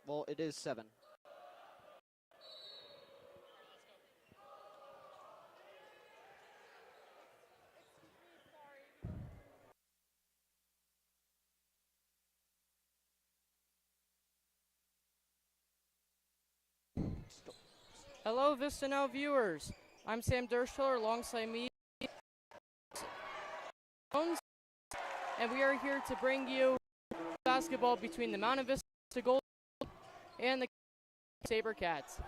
Well, it is 7. Hello, Vista Now viewers. I'm Sam Dershiller alongside me, and we are here to bring you basketball between the Mountain Vista Golden Eagles and the Sabercats.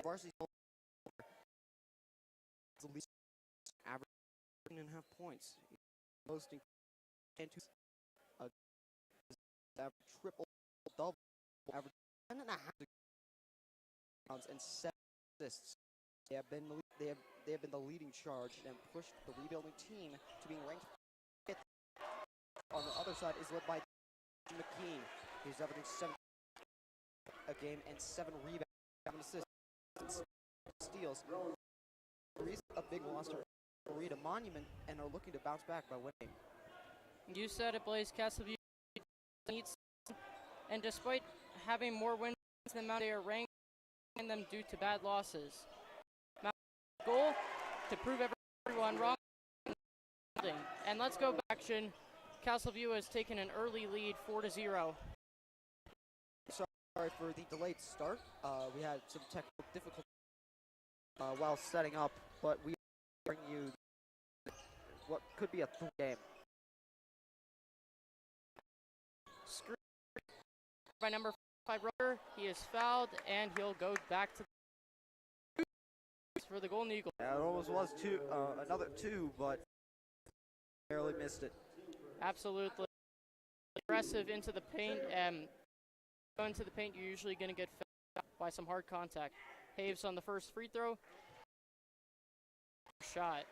Varsity the least average 13.5 points. Posting and triple double average 10.5 and 7 assists. They have been the leading charge and pushed the rebuilding team to being ranked 5th. On the other side is led by McKean. He's averaging 7 a game and 7 rebounds, 7 assists, steals. A big loss to Rita Monument and are looking to bounce back by winning. You said it, Blaze. Castle View needs, and despite having more wins than Mount, they are ranking them due to bad losses. Mount's goal to prove everyone wrong. And let's go back. Action. Castle View has taken an early lead, 4-0. Sorry for the delayed start. We had some technical difficulties while setting up, but we bring you what could be a game. Screen by number 5 Roger. He is fouled, and he'll go back to for the Golden Eagles. Yeah, it almost was another 2, but barely missed it. Absolutely aggressive into the paint. Go into the paint, you're usually going to get fouled by some hard contact. Haves on the first free throw. Shot.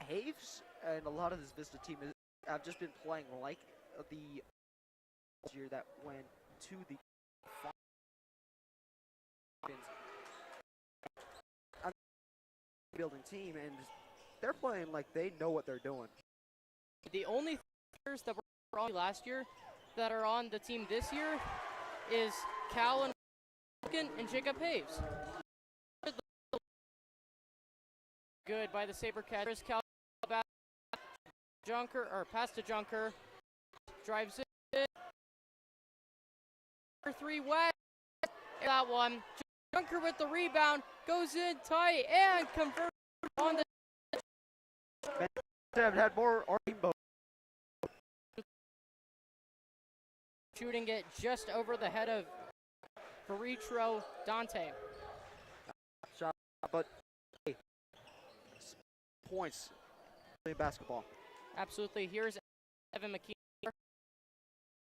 Haves and a lot of this Vista team have just been playing like the year that went to the building team, and they're playing like they know what they're doing. The only players that were on last year that are on the team this year is Cal and Jacob Haves. Good by the Sabercats. Cal Junker, or pass to Junker, drives it. 3 wet. That one. Junker with the rebound, goes in tight and converts on the. Have had more rainbow. Shooting it just over the head of Veritro Dante. Shot, but hey, points in basketball. Absolutely. Here's Evan McKean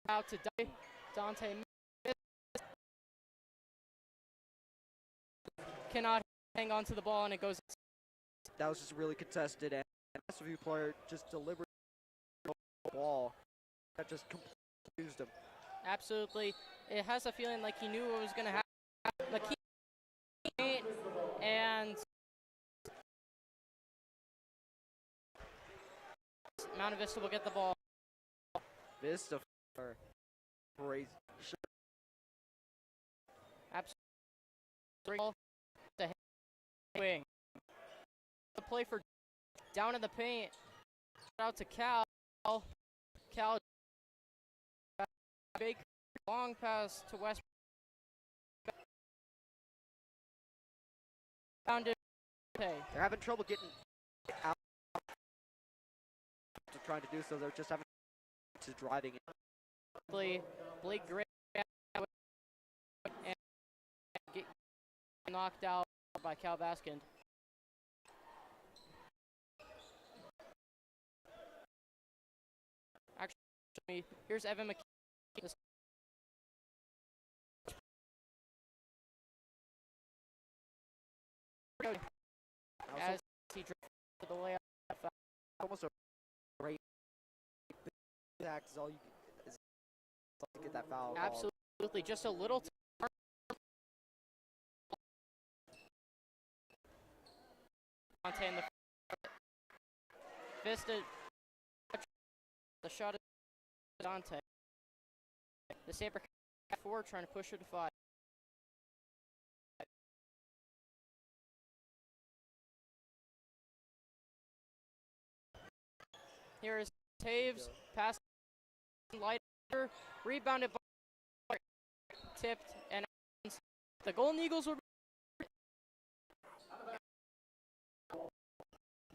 out to Dante. Cannot hang on to the ball, and it goes. That was just really contested, and the Castle View player just delivered the ball. That just confused him. Absolutely. It has a feeling like he knew what was going to happen. McKean and Mountain Vista will get the ball. Vista for crazy. Absolutely. The wing. The play for down in the paint. Out to Cal. Cal. Baker. Long pass to West. Found it. They're having trouble getting out. Trying to do so, they're just having to driving it. Blake Gray and get knocked out by Cal Baskind. Actually, here's Evan McKean. As he drove to the layup. Almost a great attack is all you get that foul. Absolutely, just a little. Dante in the Vista. The shot is Dante. The Sabercats 4 trying to push her to 5. Here is Taves, pass lighter, rebounded by tipped, and the Golden Eagles will.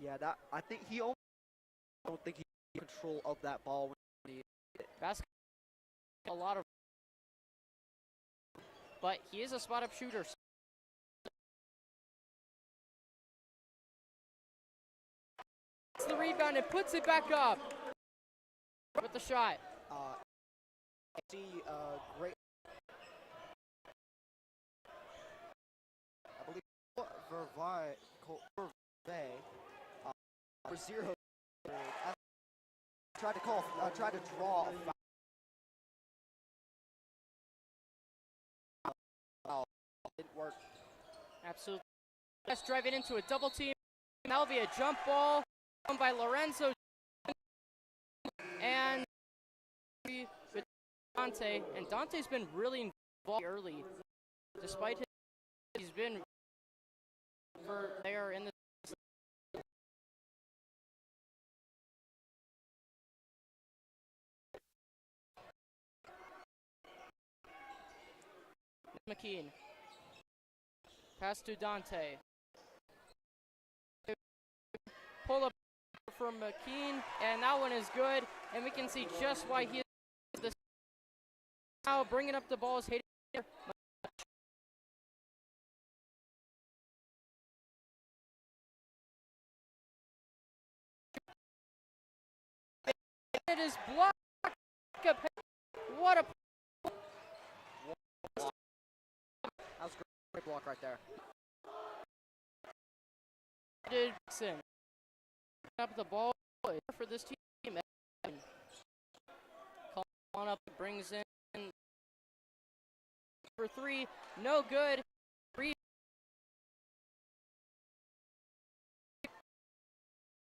Yeah, that I think he almost don't think he had control of that ball when he Basket a lot of, but he is a spot up shooter. It's the rebound and puts it back up with the shot. See, great. I believe Vervey for 0. Tried to draw a foul. Didn't work. Absolutely. Let's drive it into a double team. That'll be a jump ball by Lorenzo and with Dante. And Dante's been really involved early, despite he's been for there in the. McKean. Pass to Dante. Pull up from McKean, and that one is good. And we can see just why he is this. Now bringing up the ball is Hayden. It is blocked. What a. That was a great block right there. Dixon up the ball for this team. Calling up, brings in for 3, no good.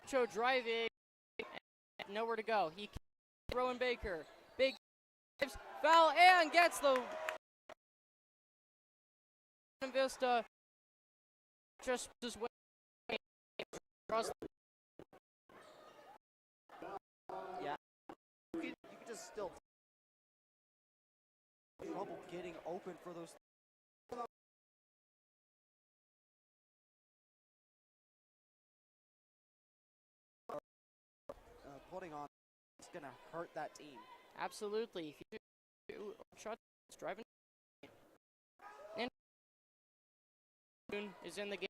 Joe driving, nowhere to go. He Rowan Baker, big foul and gets the Mountain Vista just this way. Yeah, you could just still trouble getting open for those. Putting on, it's gonna hurt that team. Absolutely. If you do shots driving, and is in the game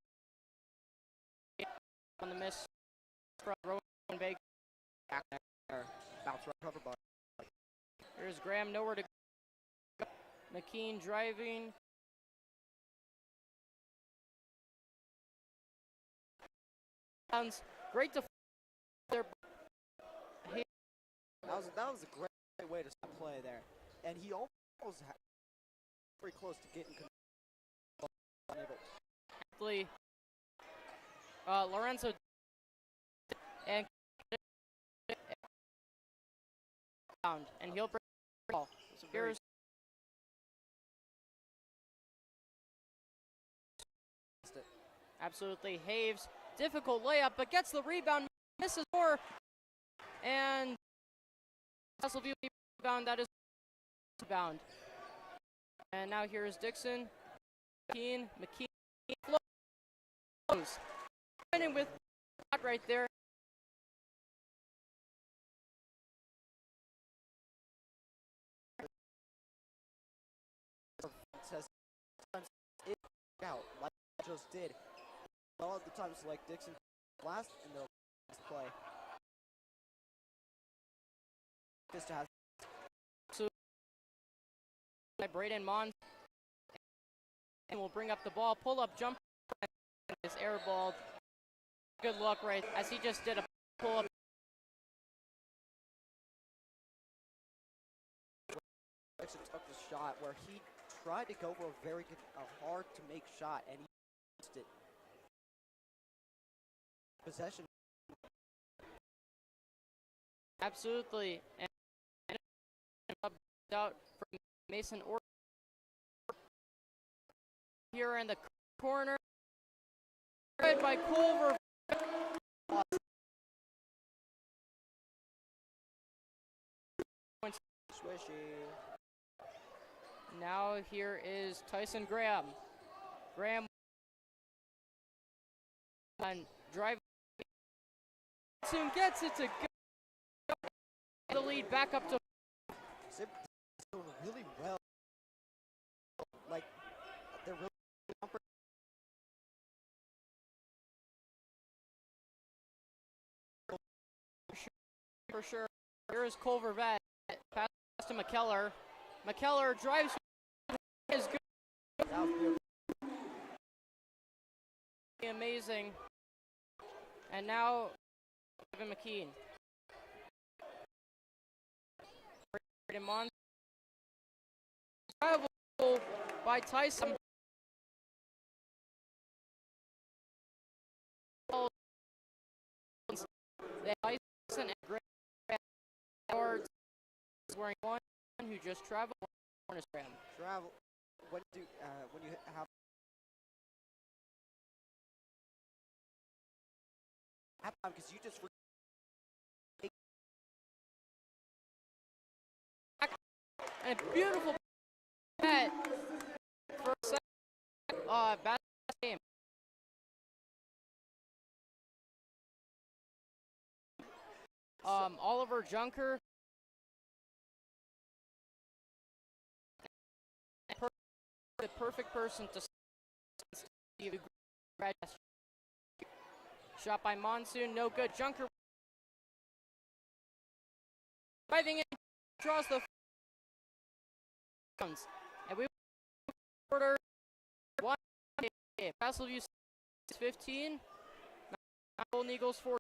on the miss from Rowan Baker. Back there, bounce right cover by. Here's Graham, nowhere to go. McKean driving. Sounds great to there. That was a great way to play there, and he almost very close to getting control. Lorenzo and he'll bring the ball. Here's absolutely Haves, difficult layup, but gets the rebound, misses more, and Castle View rebound. That is rebound. And now here is Dixon, McKean flows, winning with that right there. Says it out like I just did. A lot of the times, like Dixon last in the last play. Vista has by Braden Mons, and will bring up the ball, pull up jump, and is airballed. Good luck right as he just did a pull up. Dixon took the shot where he tried to go for a very good, hard to make shot, and he missed it. Possession Absolutely. And out from Mason Orr here in the corner. Right by Culver. Swishy. Now here is Tyson Graham. Graham on drive. Soon gets it to go. The lead back up to. Zip doing really well. Like they're really for sure. Here is Culver Vet. Pass to McKellar. McKellar drives. Is good. That was beautiful. Amazing. And now Kevin McKean. Travel by Tyson. Tyson and Graham wearing one who just traveled. Travel. When you have because you just and a beautiful net for a second. Bad game. Oliver Junker. The perfect person to shot by Monsoon, no good. Junker driving in, draws the and we order one game. Castle View 15, Golden Eagles 4.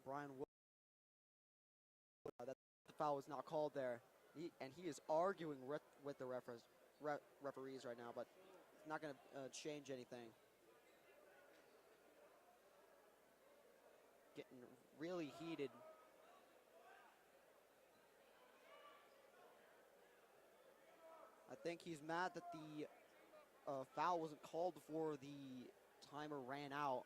Brian Wood, that the foul was not called there. He is arguing with the referees right now, but it's not going to change anything. Getting really heated. I think he's mad that the foul wasn't called before the timer ran out.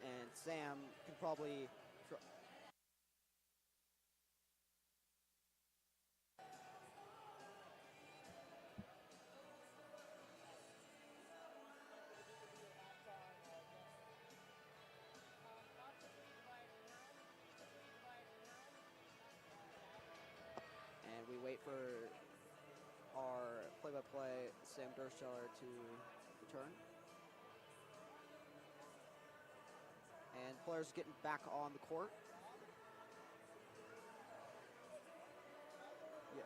And Sam can probably we wait for our play-by-play Sam Dursteller to return. And players getting back on the court. Yeah.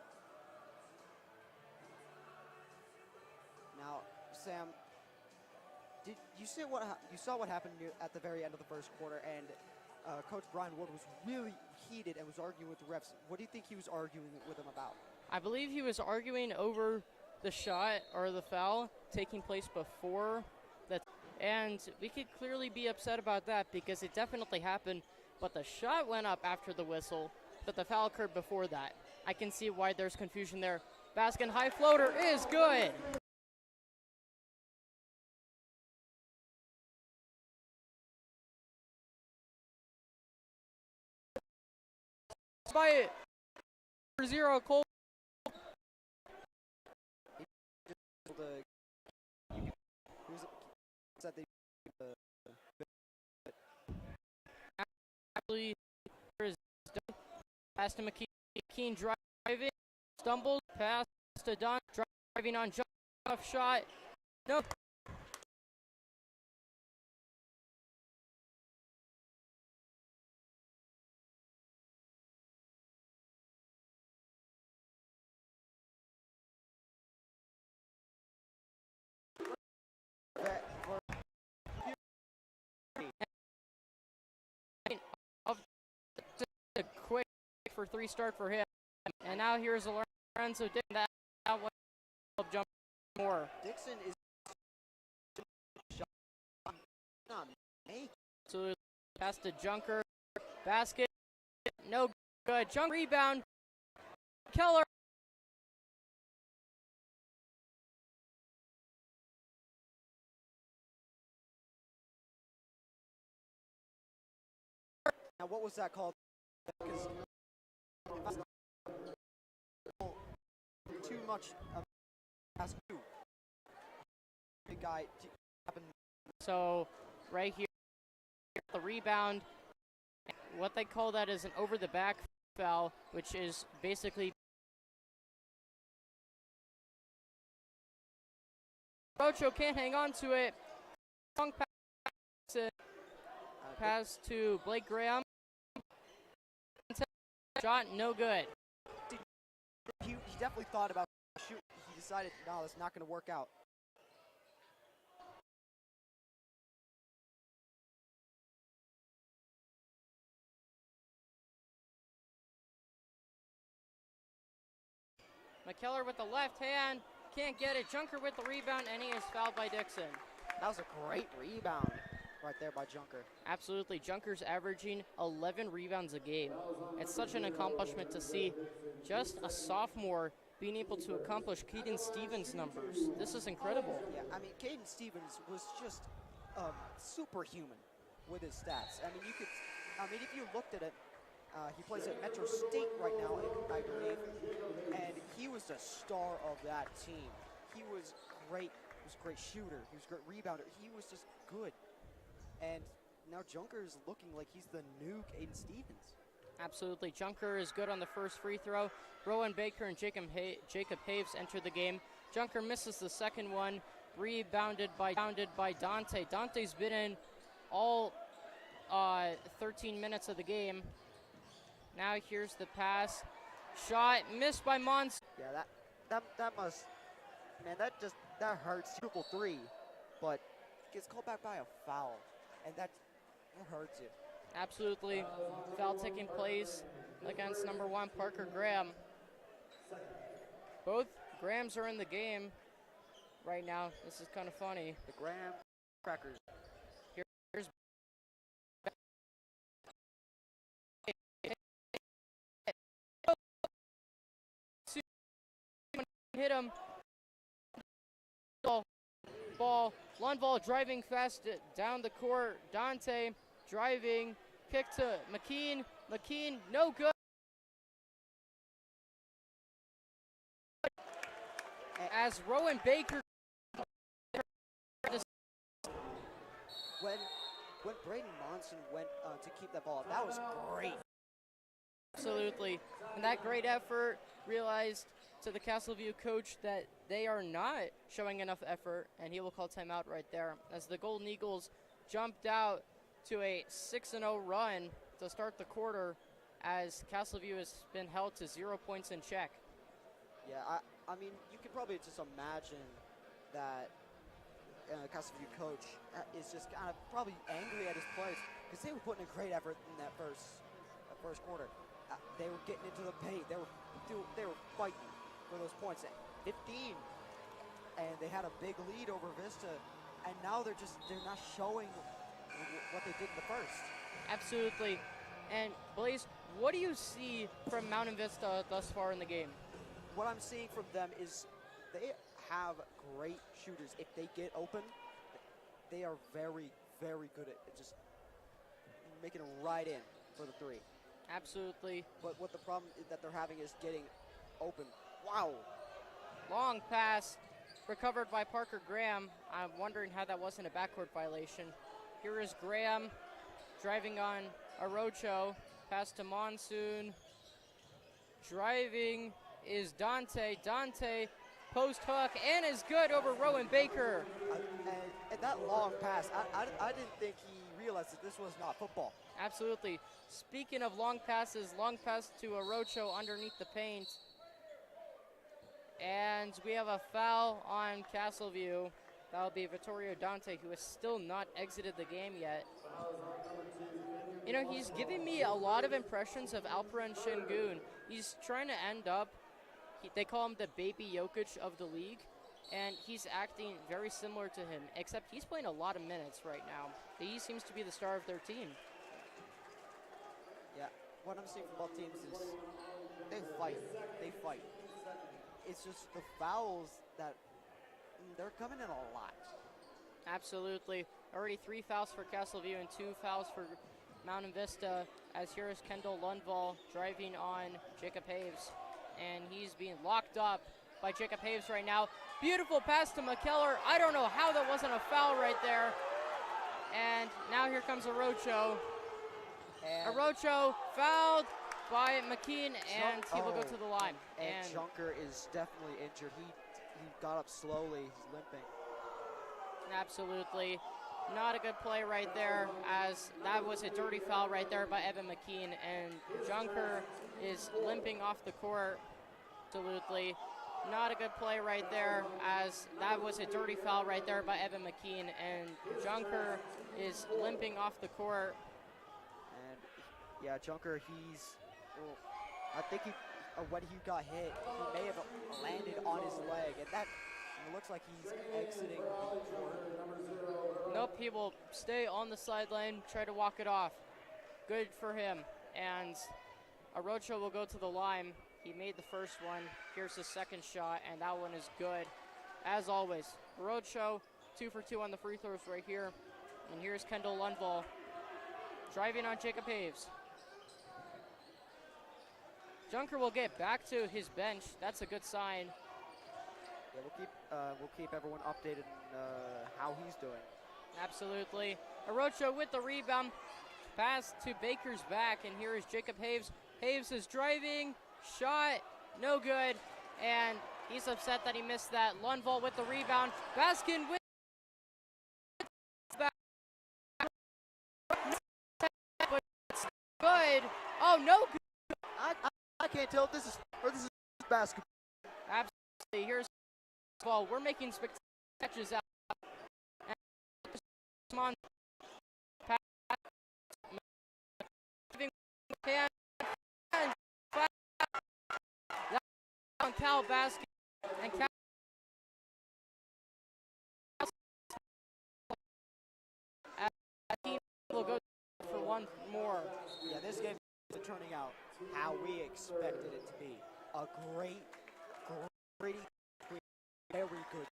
Now, Sam, did you see you saw what happened at the very end of the first quarter, and Coach Brian Wood was really heated and was arguing with the refs. What do you think he was arguing with them about? I believe he was arguing over the shot or the foul taking place before that, and we could clearly be upset about that because it definitely happened, but the shot went up after the whistle, but the foul occurred before that. I can see why there's confusion there. Baskin high floater is good. By 0 Cole. Actually, there is pass to McKean driving, stumbles, pass to Don, driving on jump off shot. No. A quick for 3 start for him. And now here's Lorenzo Dixon. That one jump more. Dixon is not make. So pass to Junker. Basket. No good. Junk rebound. Keller. Now what was that called? Because too much of big guy. So right here, the rebound. What they call that is an over the back foul, which is basically Rocho can't hang on to it. Long pass to Blake Graham. Shot no good. He definitely thought about shooting. He decided, no, that's not going to work out. McKellar with the left hand, can't get it. Junker with the rebound, and he is fouled by Dixon. That was a great rebound right there by Junker. Absolutely. Junker's averaging 11 rebounds a game. It's such an accomplishment to see just a sophomore being able to accomplish Caden Stevens' numbers. This is incredible. Yeah, I mean, Caden Stevens was just superhuman with his stats. I mean, if you looked at it, he plays at Metro State right now, I believe, and he was the star of that team. He was great. He was a great shooter. He was a great rebounder. He was just good. And now Junker is looking like he's the new Caden Stevens. Absolutely. Junker is good on the first free throw. Rowan Baker and Jacob Haves enter the game. Junker misses the second one. Rebounded by Dante. Dante's been in all 13 minutes of the game. Now here's the pass. Shot missed by Mons. Yeah, that must, man, that hurts. Triple three, but gets called back by a foul, and that hurts you. Absolutely. Foul taking place against number 1 Parker Graham. Both Grahams are in the game right now. This is kind of funny. The Graham Crackers. Here's hit him. Ball. Lundvall driving fast down the court. Dante driving. Kick to McKean. McKean, no good. As Rowan Baker. When Braden Monson went to keep that ball, that was great. Absolutely. And that great effort realized to the Castle View coach that they are not showing enough effort, and he will call timeout right there as the Golden Eagles jumped out to a 6-0 run to start the quarter as Castle View has been held to 0 points in check. Yeah, I mean, you can probably just imagine that Castle View coach is just kind of probably angry at his players because they were putting a great effort in that first quarter. They were getting into the paint. They were fighting for those points at 15, and they had a big lead over Vista, and now they're not showing what they did in the first. Absolutely. And Blaze, what do you see from Mountain Vista thus far in the game? What I'm seeing from them is they have great shooters. If they get open, they are very, very good at just making it right in for the three. Absolutely. But what the problem that they're having is getting open. Wow. Long pass recovered by Parker Graham. I'm wondering how that wasn't a backcourt violation. Here is Graham driving on Arocho. Pass to Monsoon. Driving is Dante. Dante post hook and is good over Rowan Baker. And that long pass, I didn't think he realized that this was not football. Absolutely. Speaking of long passes, long pass to Arocho underneath the paint. And we have a foul on Castle View. That'll be Vittorio Dante, who has still not exited the game yet. You know, he's giving me a lot of impressions of Alperen Şengün. He's trying to end up, they call him the baby Jokic of the league, and he's acting very similar to him, except he's playing a lot of minutes right now. He seems to be the star of their team. Yeah, what I'm seeing from both teams is they fight. It's just the fouls that they're coming in a lot. Absolutely. Already 3 fouls for Castle View and 2 fouls for Mountain Vista, as here is Kendall Lundvall driving on Jacob Haves, and he's being locked up by Jacob Haves right now. Beautiful pass to McKellar. I don't know how that wasn't a foul right there. And now here comes Arocho. Arocho fouled by McKean, and he will go to the line. And Junker is definitely injured. He got up slowly. He's limping. Absolutely. Not a good play right there, as that was a dirty foul right there by Evan McKean, and Junker is limping off the court. Absolutely. Not a good play right there, as that was a dirty foul right there by Evan McKean, and Junker is limping off the court. And yeah, Junker, I think when he got hit, he may have landed on his leg, and that it looks like he's exiting the court. Nope, he will stay on the sideline, try to walk it off. Good for him. And Arocho will go to the line. He made the first one. Here's the second shot, and that one is good. As always, Arocho, 2 for 2 on the free throws right here. And here's Kendall Lundvall driving on Jacob Haves. Junker will get back to his bench. That's a good sign. Yeah, we'll keep everyone updated on how he's doing. Absolutely. Arocho with the rebound. Pass to Baker's back, and here is Jacob Haves. Haves is driving. Shot, no good. And he's upset that he missed that. Lundvall with the rebound. Baskin with back. But it's good. Oh, no good. I can't tell if this is basketball. Absolutely. Here's the ball. We're making spectacular catches out. And on pass. On Cal Baskin. And Cal team will go for one more. Yeah, this game is turning out how we expected it to be. A great, very good.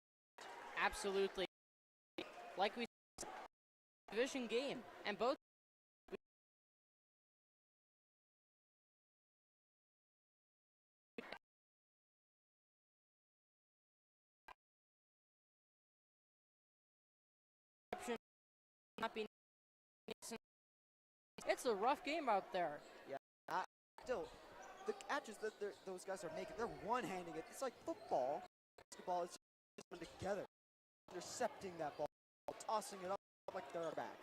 Absolutely. Like we said, division game, and both not being. It's a rough game out there. Yeah, still, the catches that those guys are making, they're one-handing it. It's like football. Basketball is just coming together. Intercepting that ball, tossing it up like they're back.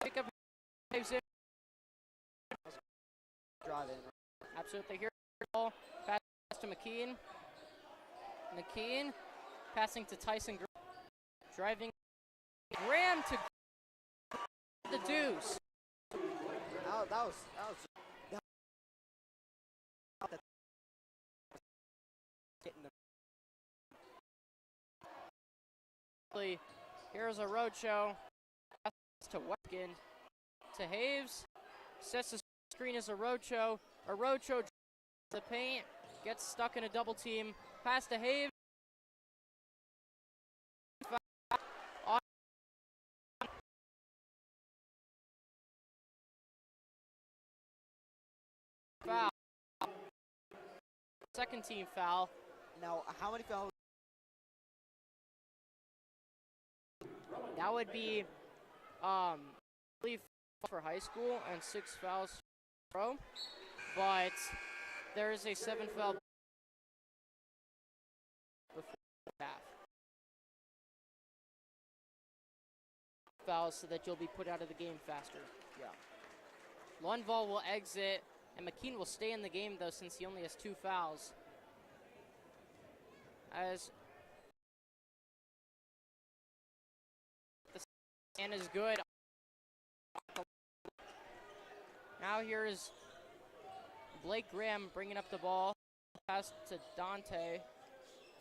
Pick up in. Drive in. Absolutely. Here, ball pass to McKean. McKean passing to Tyson. Driving. Graham to the deuce. That was getting the. Here's a roadshow. To Wetkin. To Haves. Sets the screen as a roadshow. A roadshow the paint. Gets stuck in a double team. Pass to Haves. Foul. Second team foul. Now, how many fouls? That would be I believe for high school and 6 fouls for pro, but there is a 7 foul before half. Fouls so that you'll be put out of the game faster. Yeah. Lundvall will exit, and McKean will stay in the game though since he only has 2 fouls. As the stand is good. Now here is Blake Graham bringing up the ball. Pass to Dante.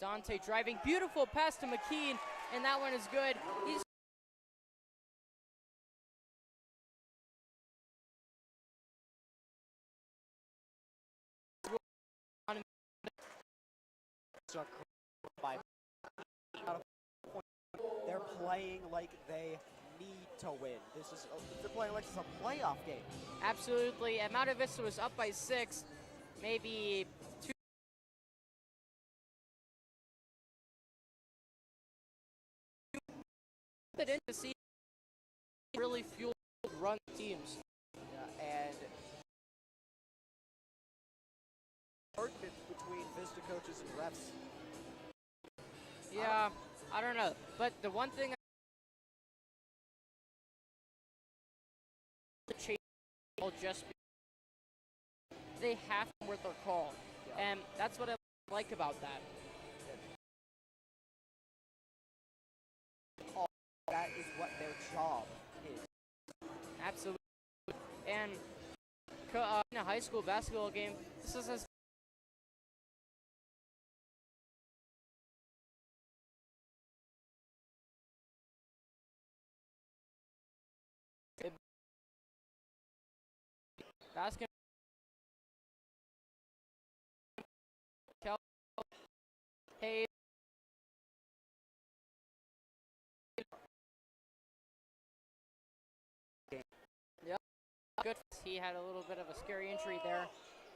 Dante driving. Beautiful pass to McKean, and that one is good. He's They're playing like they need to win. They're playing like it's a playoff game. absolutely. And Mountain Vista was up by 6, maybe 2. That in to see really fueled run teams. Yeah, and argument between Vista coaches and refs. Yeah, I don't know. But the one thing the chase ball just they have to work their call. Yeah. And that's what I like about that. That is what their job is. Absolutely. And in a high school basketball game, this is as basketball. Hey. Yep. Good. He had a little bit of a scary injury there.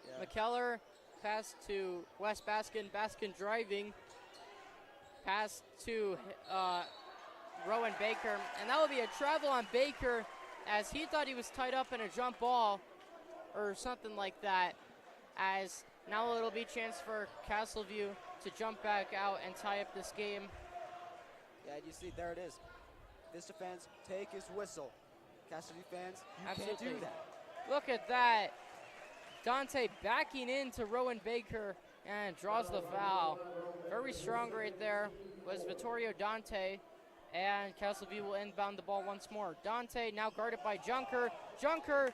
Yeah. McKellar pass to Wes Baskin. Baskin driving. Pass to Rowan Baker. And that will be a travel on Baker as he thought he was tied up in a jump ball or something like that. As now it'll be a chance for Castle View to jump back out and tie up this game. Yeah, you see, there it is. Vista fans, take his whistle. Castle View fans, you Absolutely. can't do that. Look at that. Dante backing into Rowan Baker and draws the foul. Very strong right there was Vittorio Dante. And Castle View will inbound the ball once more. Dante now guarded by Junker. Junker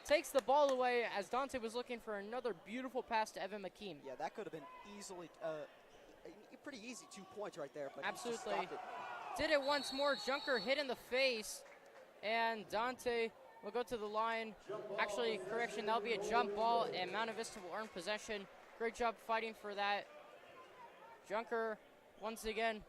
takes the ball away as Dante was looking for another beautiful pass to Evan McKean. Yeah, that could have been easily, pretty easy 2 points right there. But absolutely. He just stopped it. Did it once more. Junker hit in the face. And Dante will go to the line. Actually, correction, that'll be a jump ball, and Mountain Vista will earn possession. Great job fighting for that. Junker, once again,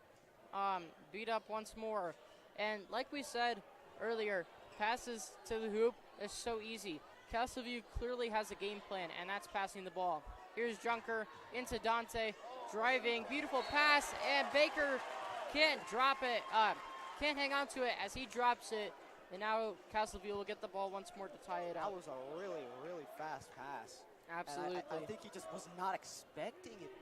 beat up once more. And like we said earlier, passes to the hoop is so easy. Castle View clearly has a game plan, and that's passing the ball. Here's Junker into Dante, driving, beautiful pass, and Baker can't drop it, can't hang on to it as he drops it. And now Castle View will get the ball once more to tie it That up. was a really, really fast pass. Absolutely. I think he just was not expecting it.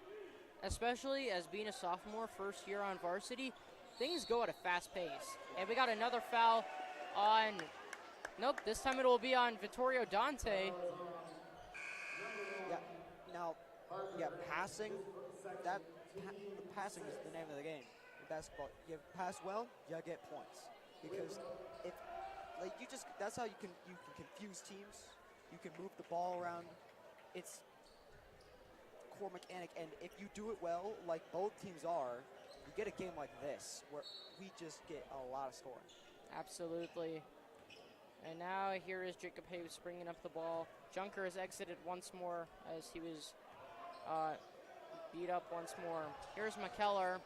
Especially as being a sophomore, first year on varsity, things go at a fast pace. And we got another foul on, nope, this time it will be on Vittorio Dante. Yeah, now, yeah, passing, passing is the name of the game in basketball. You pass well, you get points. Because if, like, that's how you can confuse teams. You can move the ball around. It's core mechanic, and if you do it well, like both teams are, you get a game like this where we just get a lot of scoring. Absolutely. And now here is Jacob Hayes bringing up the ball. Junker has exited once more as he was beat up once more. Here's McKellar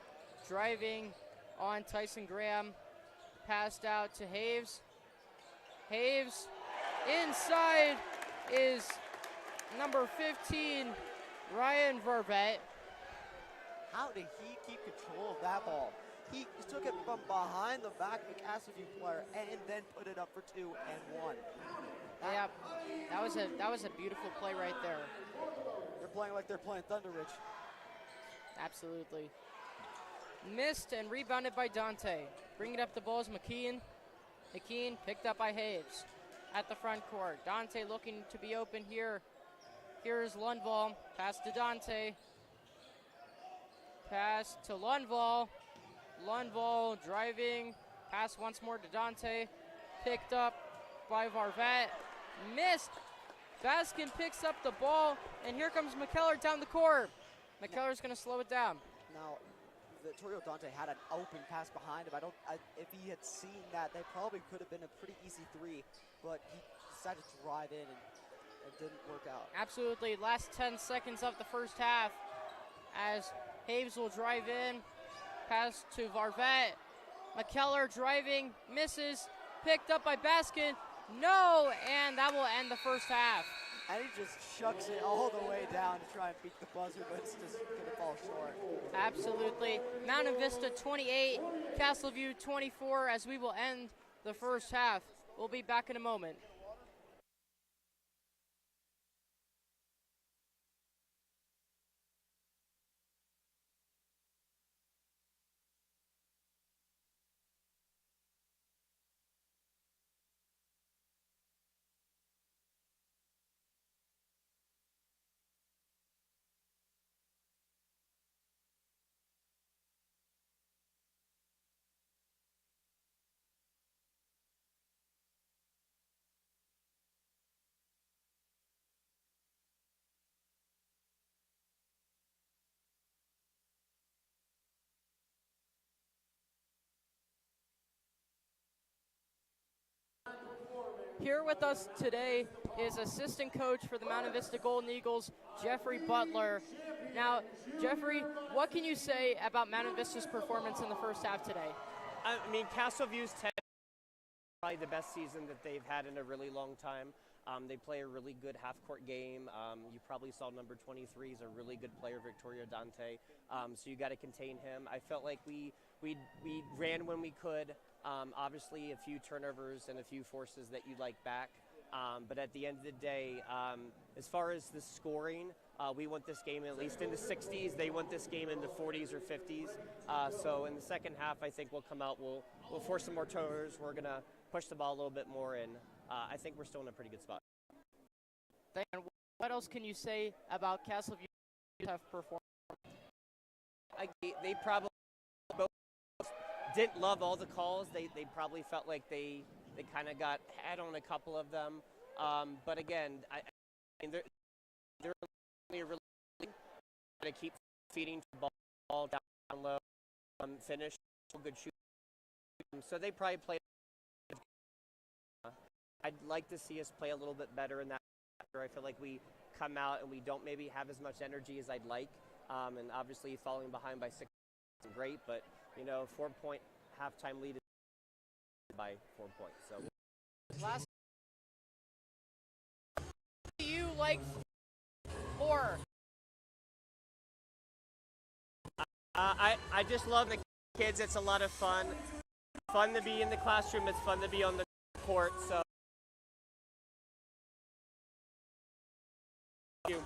driving on Tyson Graham. Passed out to Haves. Haves inside is number 15, Ryan Vervet. How did he keep control of that ball? He took it from behind the back of a Castle View player and then put it up for 2 and 1. Yeah, that was a beautiful play right there. They're playing like they're playing Thunder Ridge. Absolutely. Missed and rebounded by Dante. Bringing up the ball is McKeon. McKeon picked up by Haves at the front court. Dante looking to be open here. Here's Lundvall. Pass to Dante. Pass to Lundvall. Lundvall driving. Pass once more to Dante. Picked up by Varvet. Missed. Baskin picks up the ball, and here comes McKellar down the court. McKellar's going to slow it down. Now, Vittorio Dante had an open pass behind him. If he had seen that, they probably could have been a pretty easy 3, but he decided to drive in and it didn't work out. Absolutely. Last 10 seconds of the first half as Haves will drive in. Pass to Varvet. McKellar driving, misses, picked up by Baskin. No, and that will end the first half. And he just shucks it all the way down to try and beat the buzzer, but it's just going to fall short. Absolutely. Mountain Vista 28, Castle View 24, as we will end the first half. We'll be back in a moment. Here with us today is assistant coach for the Mountain Vista Golden Eagles, Jeffrey Butler. Now, Jeffrey, what can you say about Mountain Vista's performance in the first half today? I mean, Castle View's 10 probably the best season that they've had in a really long time. They play a really good half-court game. You probably saw number 23 is a really good player, Victoria Dante. So you got to contain him. I felt like we ran when we could. Obviously, a few turnovers and a few forces that you like back. But at the end of the day, as far as the scoring, we want this game at least in the 60s. They want this game in the 40s or 50s. So in the second half, I think we'll come out. We'll force some more turnovers. We're going to push the ball a little bit more, and I think we're still in a pretty good spot. And what else can you say about Castle View have performed? They probably both didn't love all the calls. They probably felt like they kind of got had on a couple of them. But again, I mean, they're really going to keep feeding the ball down low, finish, good shoot. So they probably played. I'd like to see us play a little bit better in that. I feel like we come out and we don't maybe have as much energy as I'd like. And obviously falling behind by 6 isn't great, but, 4-point halftime lead is by 4 points. So Last, do you like more? I just love the kids. It's a lot of fun. Fun to be in the classroom. It's fun to be on the court. So thank you.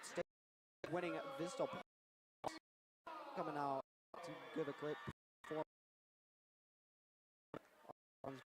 state winning Vista coming out to give a great performance.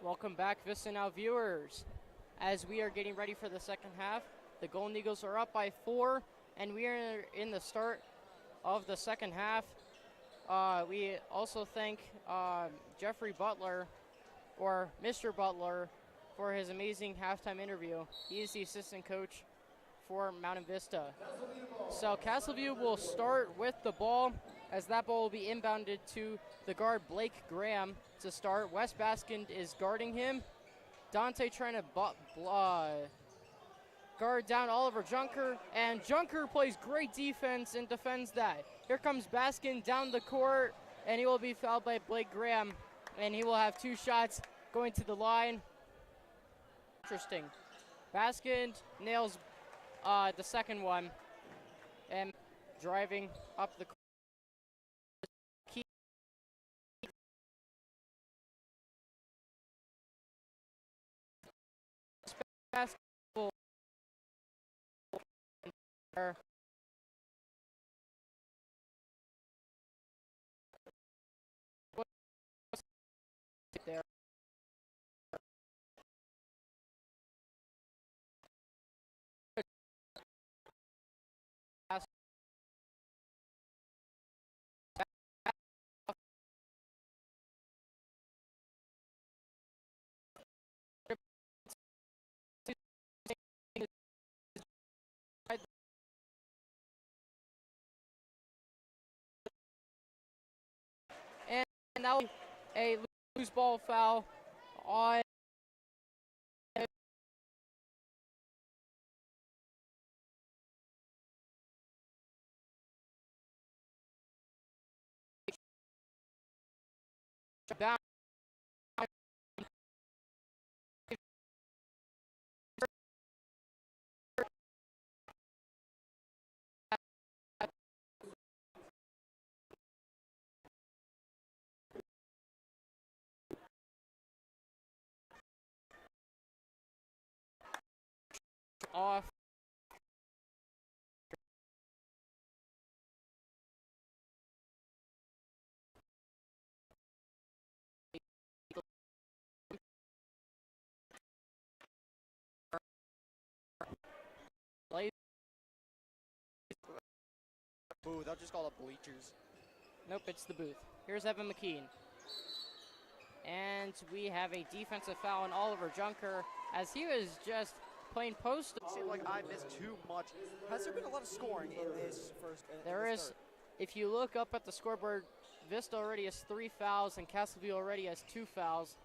Welcome back, Vista Now viewers. As we are getting ready for the second half, the Golden Eagles are up by 4, and we are in the start of the second half. We also thank Jeffrey Butler, or Mr. Butler, for his amazing halftime interview. He is the assistant coach for Mountain Vista. So Castle View will start with the ball, as that ball will be inbounded to the guard Blake Graham to start. Wes Baskin is guarding him. Dante trying to guard down Oliver Junker, and Junker plays great defense and defends that. Here comes Baskin down the court, and he will be fouled by Blake Graham, and he will have 2 shots going to the line. Interesting. Baskin nails the second one, and driving up the court. Basketball there. And that was a loose ball foul on down. Off. Booth, I'll just call it bleachers. Nope, it's the booth. Here's Evan McKean. And we have a defensive foul on Oliver Junker, as he was just playing post. It seemed like I missed too much. Has there been a lot of scoring in this first? There is. Third? If you look up at the scoreboard, Vista already has 3 fouls, and Castleview already has 2 fouls.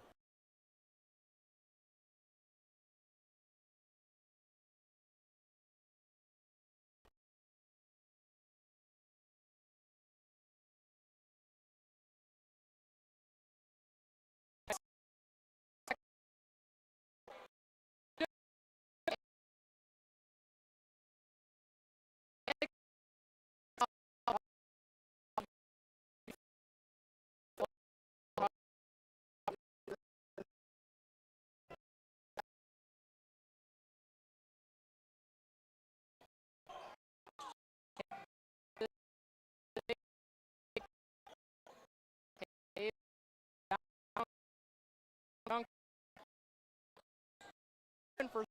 For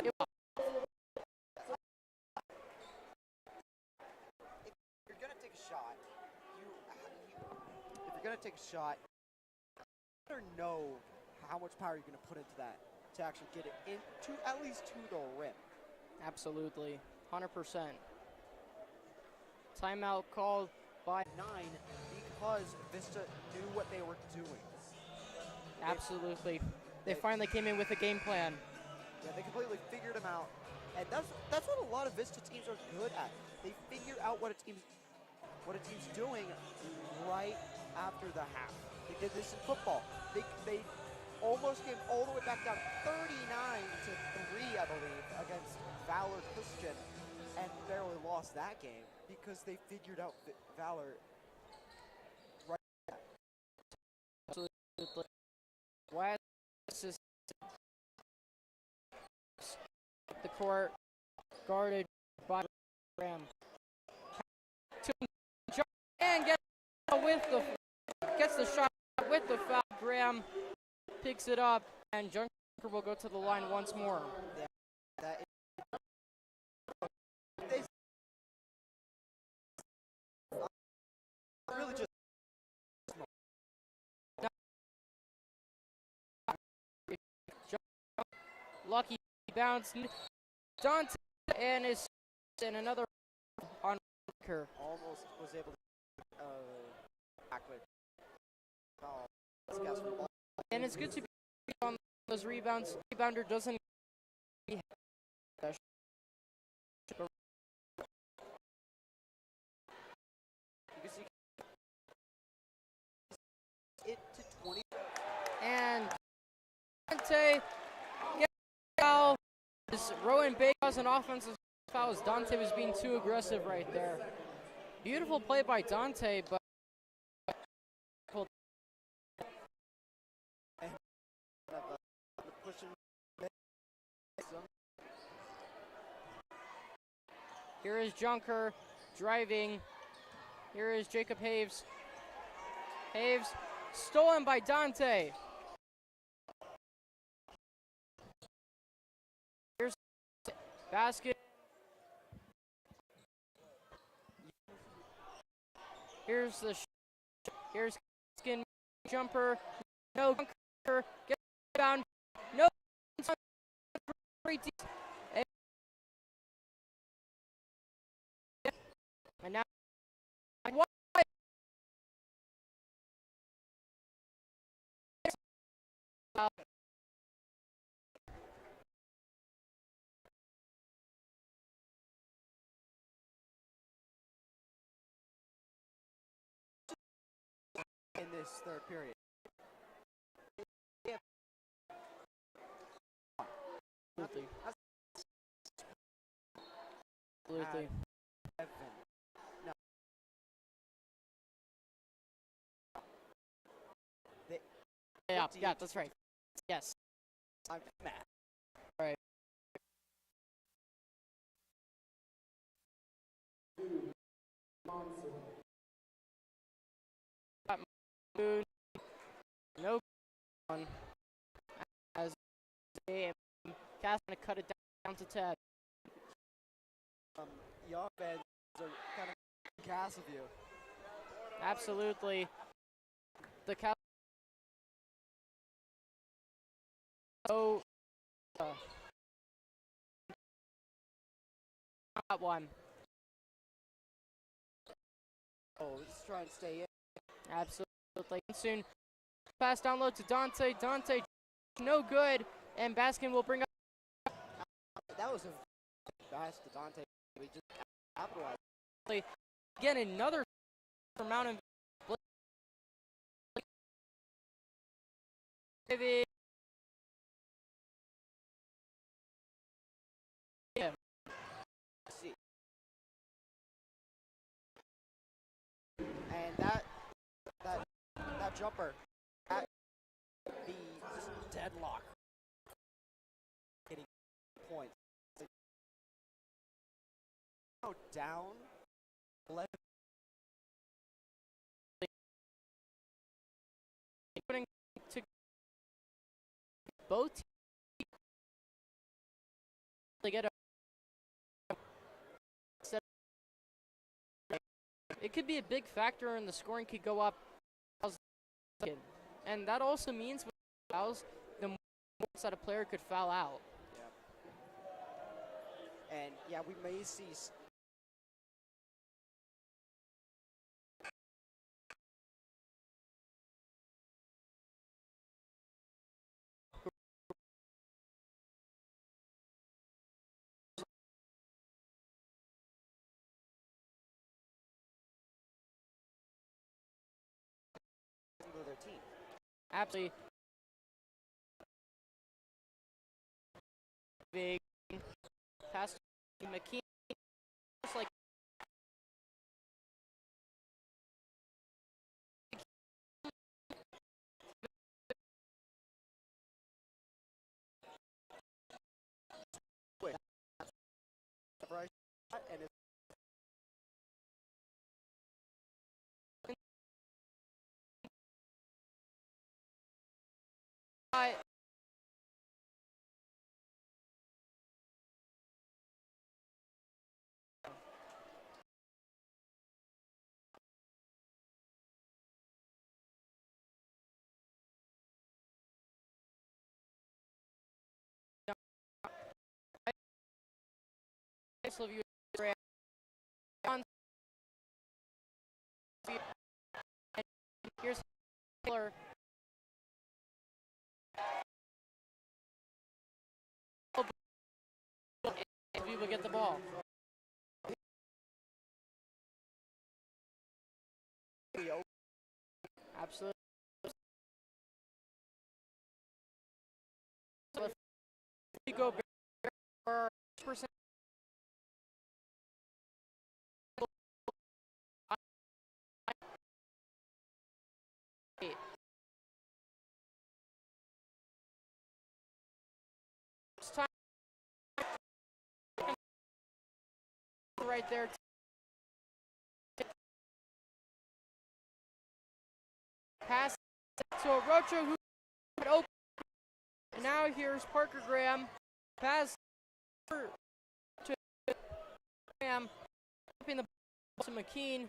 If you're gonna take a shot, if you're gonna take a shot, you better know how much power you're gonna put into that to actually get it into at least to the rim. absolutely, 100%. Timeout called by 9 because Vista knew what they were doing. absolutely. They finally came in with a game plan. Yeah, they completely figured them out, and that's what a lot of Vista teams are good at. They figure out what a team's doing right after the half. They did this in football. They almost came all the way back down 39-3, I believe, against Valor Christian, and barely lost that game. because they figured out Valor right now. Absolutely. West is the court guarded by Graham. And gets the shot with the foul. Graham picks it up, and Junker will go to the line once more. Yeah, that is really just Lucky bounce. Dante and another on Junker. almost was able to back with foul. And it's good to be on those rebounds. Rebounder doesn't. You can see it to 20. And Dante gets a foul. Rowan Baker has an offensive foul as Dante was being too aggressive right there. Beautiful play by Dante, but here is Junker driving. Here is Jacob Haves. Haves stolen by Dante. Here's basket. Here's here's skin jumper. No Junker. Get down. No. And now, what? In this third period. Absolutely. Absolutely. No. Yeah, that's right. Yes. I'm mad. All right. No one as Cass gonna cut it down to 10. The offense are kind of Castle View. Absolutely. The Castle. Oh. Not one. Oh, let's try and stay in. Absolutely. Soon. Pass down low to Dante. Dante, no good. And Baskin will bring up. That was a pass to Dante. We just capitalized. Again, another for Mountain Vista. And that jumper, that be just deadlock. Getting points. Now down 11. Putting to both teams. They get a. It could be a big factor, and the scoring could go up. And that also means with fouls, the more that a player could foul out. Yeah. And yeah, we may see. Their team. Absolutely. Big pass to McKean. Just like Castle View on. Here's Taylor. We will get the ball. Absolutely. So if we go for percent. It's time right there. Pass to Orocho, who would open. And now here's Parker Graham. Pass to Graham. Flipping the ball to McKean.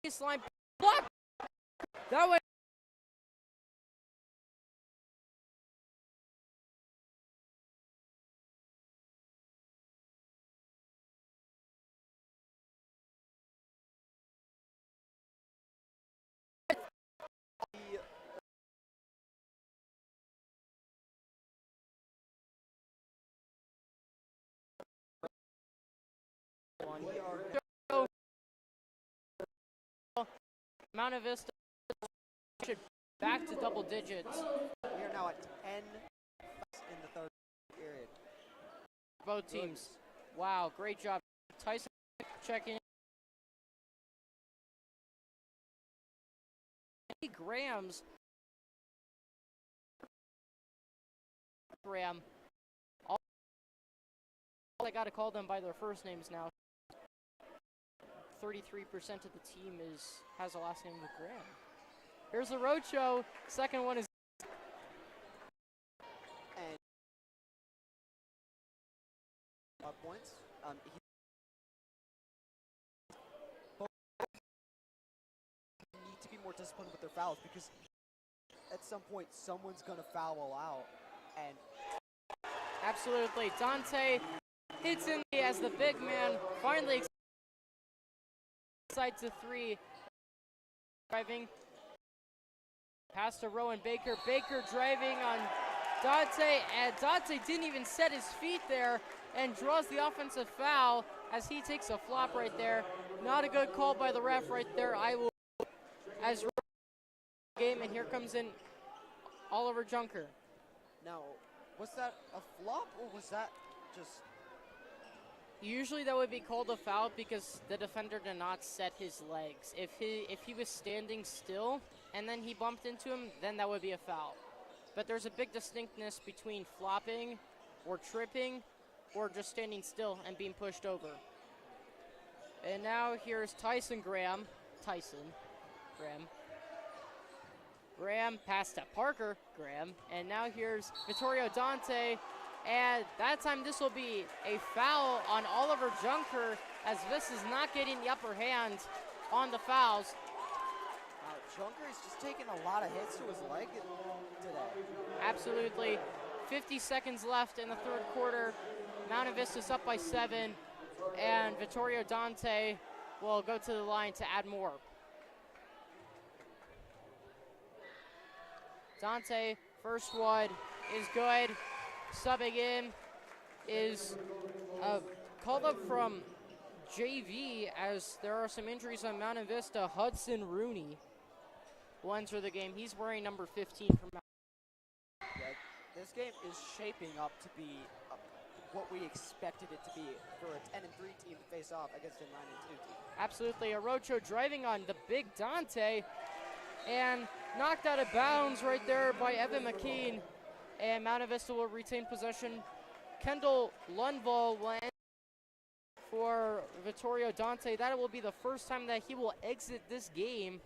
Baseline block. That way. Mountain Vista back to double digits. We are now at 10 in the third period. Both teams. Wow, great job. Tyson checking in. Graham. All I got to call them by their first names now. 33% of the team has a last name with Graham. Here's the Roadshow. Second one is. And points. Need to be more disciplined with their fouls because at some point someone's gonna foul out. And absolutely, Dante hits in as the big man finally. Side to three. Driving. Pass to Rowan Baker. Baker driving on Dante. And Dante didn't even set his feet there and draws the offensive foul as he takes a flop right there. Not a good call by the ref right there. I will as game, and here comes in Oliver Junker. now, was that a flop or was that just? Usually that would be called a foul because the defender did not set his legs. If he was standing still and then he bumped into him, then that would be a foul. But there's a big distinctness between flopping or tripping or just standing still and being pushed over. And now here's Tyson Graham. Graham pass to Parker Graham. And now here's Vittorio Dante. And that time this will be a foul on Oliver Junker as this is not getting the upper hand on the fouls. Junker is just taking a lot of hits to his leg today. Absolutely. 50 seconds left in the third quarter. Mountain Vista's up by 7. And Vittorio Dante will go to the line to add more. Dante, first one is good. Subbing in is called up from JV as there are some injuries on Mountain Vista. Hudson Rooney will enter the game. He's wearing number 15 for Mountain Vista. Yeah, this game is shaping up to be what we expected it to be for a 10-3 team to face off against a 9-2 team. Absolutely. Orocho driving on the big Dante and knocked out of bounds right there by Evan McKean. And Mountain Vista will retain possession. Kendall Lundvall will end for Vittorio Dante. That will be the first time that he will exit this game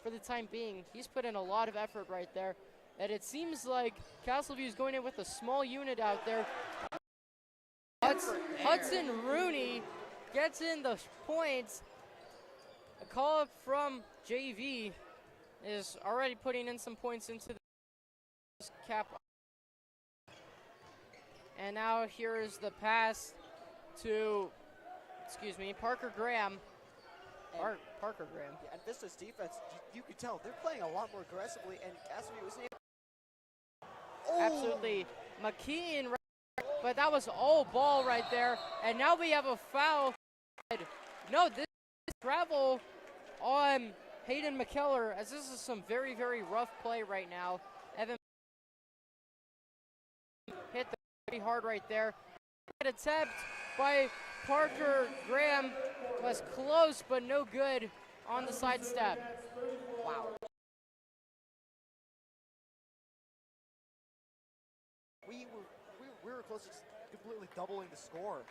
for the time being. He's put in a lot of effort right there. And it seems like Castle View is going in with a small unit out there. Hudson Rooney gets in the points. A call up from JV is already putting in some points into the cap. And now here is the pass to, Parker Graham. Parker Graham. Yeah, and Vista's defense, you could tell they're playing a lot more aggressively, and Castle View was able. Oh! Absolutely. McKean, but that was all ball right there. And now we have a foul. No, this is travel on Hayden McKellar, as this is some very, very rough play right now. Evan hit pretty hard right there. An attempt by Parker Graham was close, but no good on the sidestep. Wow. We were close to completely doubling the score.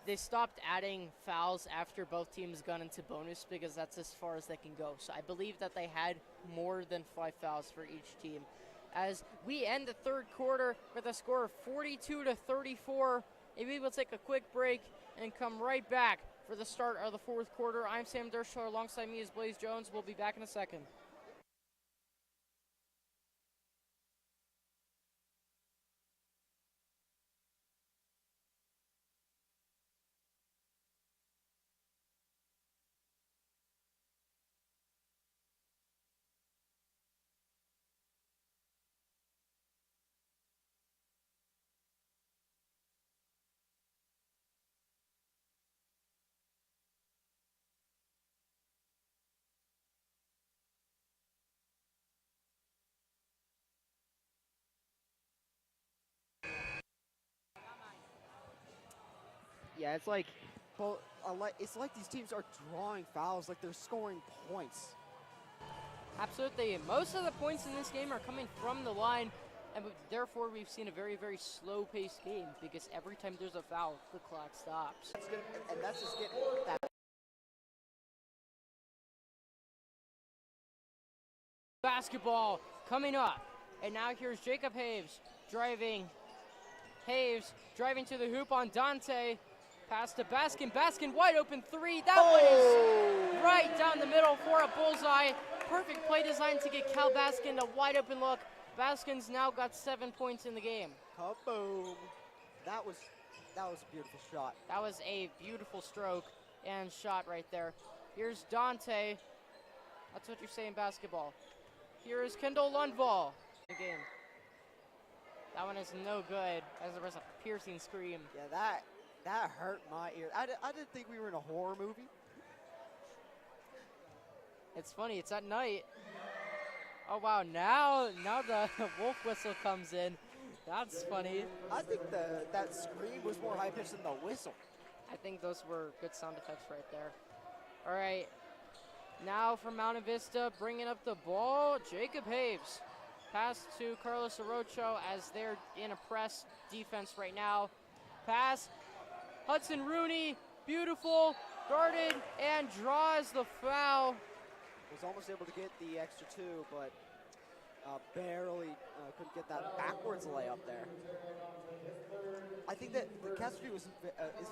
They stopped adding fouls after both teams got into bonus because that's as far as they can go. So I believe that they had more than 5 fouls for each team. As we end the third quarter with a score of 42-34, and we will take a quick break and come right back for the start of the fourth quarter. I'm Sam Dershaw. Alongside me is Blaze Jones. We'll be back in a second. Yeah, it's like these teams are drawing fouls, like they're scoring points. Absolutely. Most of the points in this game are coming from the line, and therefore we've seen a very, very slow-paced game because every time there's a foul, the clock stops. That's just getting that. Basketball coming up, and now here's Jacob Haves driving. Haves driving to the hoop on Dante. Pass to Baskin. Baskin wide open three. That one is right down the middle for a bullseye. Perfect play design to get Cal Baskin a wide open look. Baskin's now got 7 points in the game. Kaboom! That was a beautiful shot. That was a beautiful stroke and shot right there. Here's Dante. That's what you say in basketball. Here is Kendall Lundvall. The game. That one is no good, as there was a piercing scream. Yeah, that hurt my ear. I didn't think we were in a horror movie. It's funny, it's at night. Oh wow, now the wolf whistle comes in. That's funny. I think that scream was more high pitched than the whistle. I think those were good sound effects right there. All right, now from Mountain Vista, bringing up the ball, Jacob Haves. Pass to Carlos Orocho as they're in a press defense right now. Pass, Hudson Rooney, beautiful, guarded, and draws the foul. Was almost able to get the extra 2, but barely couldn't get that backwards layup there. I think that the Castle View is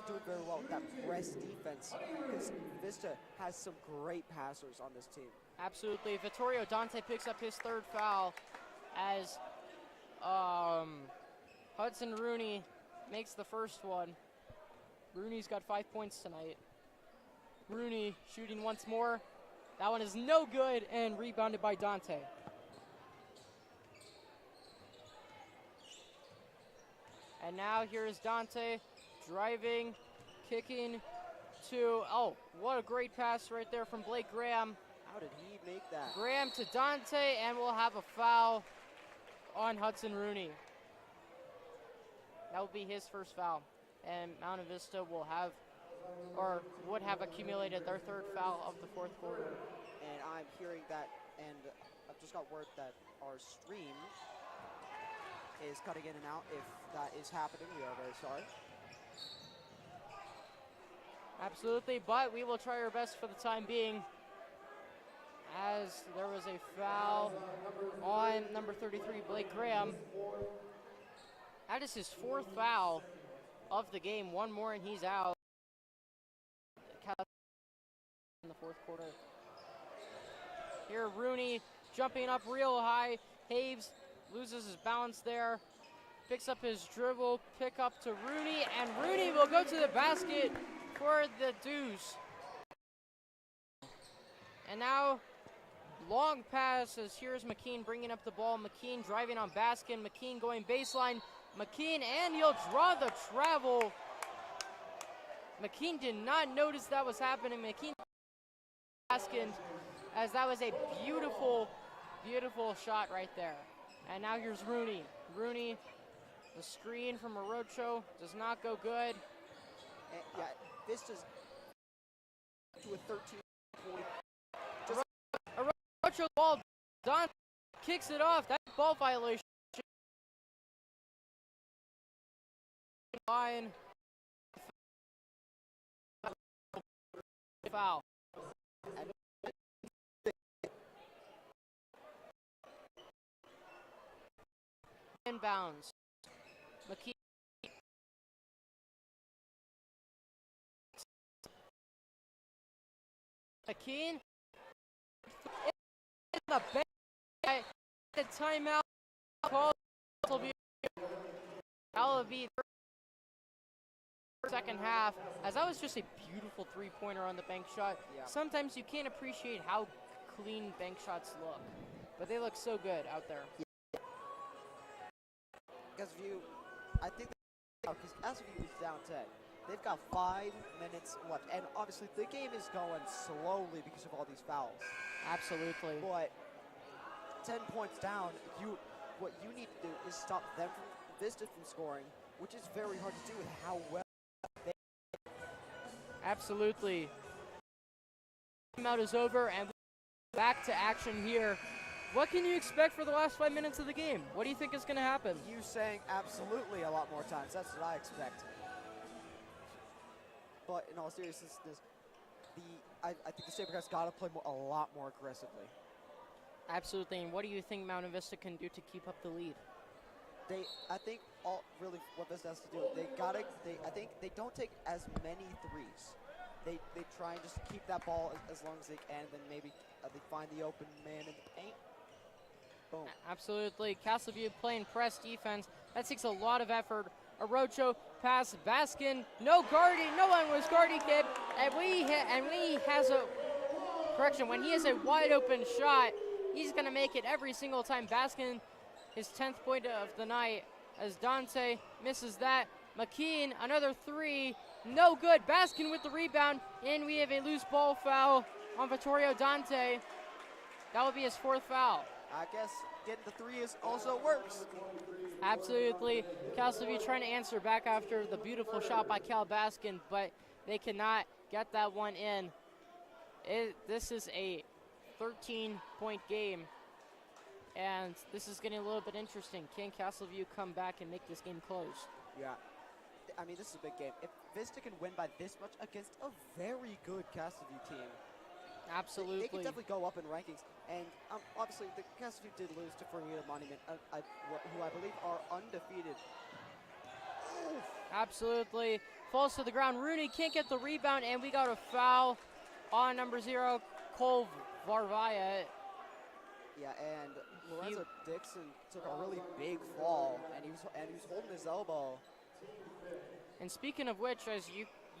doing very well with that press defense because Vista has some great passers on this team. Absolutely. Vittorio Dante picks up his 3rd foul as Hudson Rooney makes the first one. Rooney's got 5 points tonight. Rooney shooting once more. That one is no good and rebounded by Dante. And now here is Dante driving, kicking to, oh, what a great pass right there from Blake Graham. How did he make that? Graham to Dante, and we'll have a foul on Hudson Rooney. That will be his first foul. And Mountain Vista will have, or would have accumulated their 3rd foul of the 4th quarter. And I'm hearing that, and I've just got word that our stream is cutting in and out. If that is happening, we are very sorry. Absolutely, but we will try our best for the time being. as there was a foul on number 33, Blake Graham. That is his 4th foul of the game. One more and he's out. In the 4th quarter. Here Rooney jumping up real high. Haves loses his balance there. Picks up his dribble, pick up to Rooney, and Rooney will go to the basket for the deuce. And now, long pass as here's McKean bringing up the ball. McKean driving on Baskin. McKean going baseline. McKean, and he'll draw the travel. McKean did not notice that was happening. McKean Baskin, as that was a beautiful, beautiful shot right there. And now here's Rooney. Rooney, the screen from Orocho does not go good. And yeah, this just to a 13-point. Orocho ball, Don kicks it off. That's ball violation. Line. Foul. Inbounds. McKean. McKean. In the bench. The timeout. Call. That'll be second half, as that was just a beautiful three-pointer on the bank shot. Yeah. Sometimes you can't appreciate how clean bank shots look, but they look so good out there. Castle View, I think because Castle View is down 10. They've got 5 minutes left, and obviously the game is going slowly because of all these fouls. Absolutely. But 10 points down, what you need to do is stop them from Vista from scoring, which is very hard to do with how well. Absolutely. Timeout is over, and back to action here. What can you expect for the last 5 minutes of the game? What do you think is going to happen? You saying absolutely a lot more times. That's what I expect. But in all seriousness, I think the Sabercats got to play a lot more aggressively. Absolutely. And what do you think Mountain Vista can do to keep up the lead? I think really what Vista has to do, I think they don't take as many threes. They try and just keep that ball as long as they can, then maybe they find the open man in the paint. Boom. Absolutely. Castle View playing press defense. That takes a lot of effort. Orocho pass, Baskin, no guarding, no one was guarding him, and when he has a wide open shot, he's gonna make it every single time. Baskin, his 10th point of the night, as Dante misses that. McKean, another three, no good. Baskin with the rebound, and we have a loose ball foul on Vittorio Dante. That will be his 4th foul. I guess getting the three also works. Absolutely. Castle View trying to answer back after the beautiful shot by Cal Baskin, but they cannot get that one in. This is a 13-point game, and this is getting a little bit interesting. Can Castle View come back and make this game close? Yeah. I mean, this is a big game. If Vista can win by this much against a very good Castle View team, absolutely, they can definitely go up in rankings. And obviously, the Castle View did lose to Ferreira Monument, who I believe are undefeated. Oof. Absolutely. Falls to the ground. Rooney can't get the rebound, and we got a foul on number 0, Cole Varvaya. Yeah, and Lorenzo Dixon took a really big fall, and he was holding his elbow. And speaking of which, as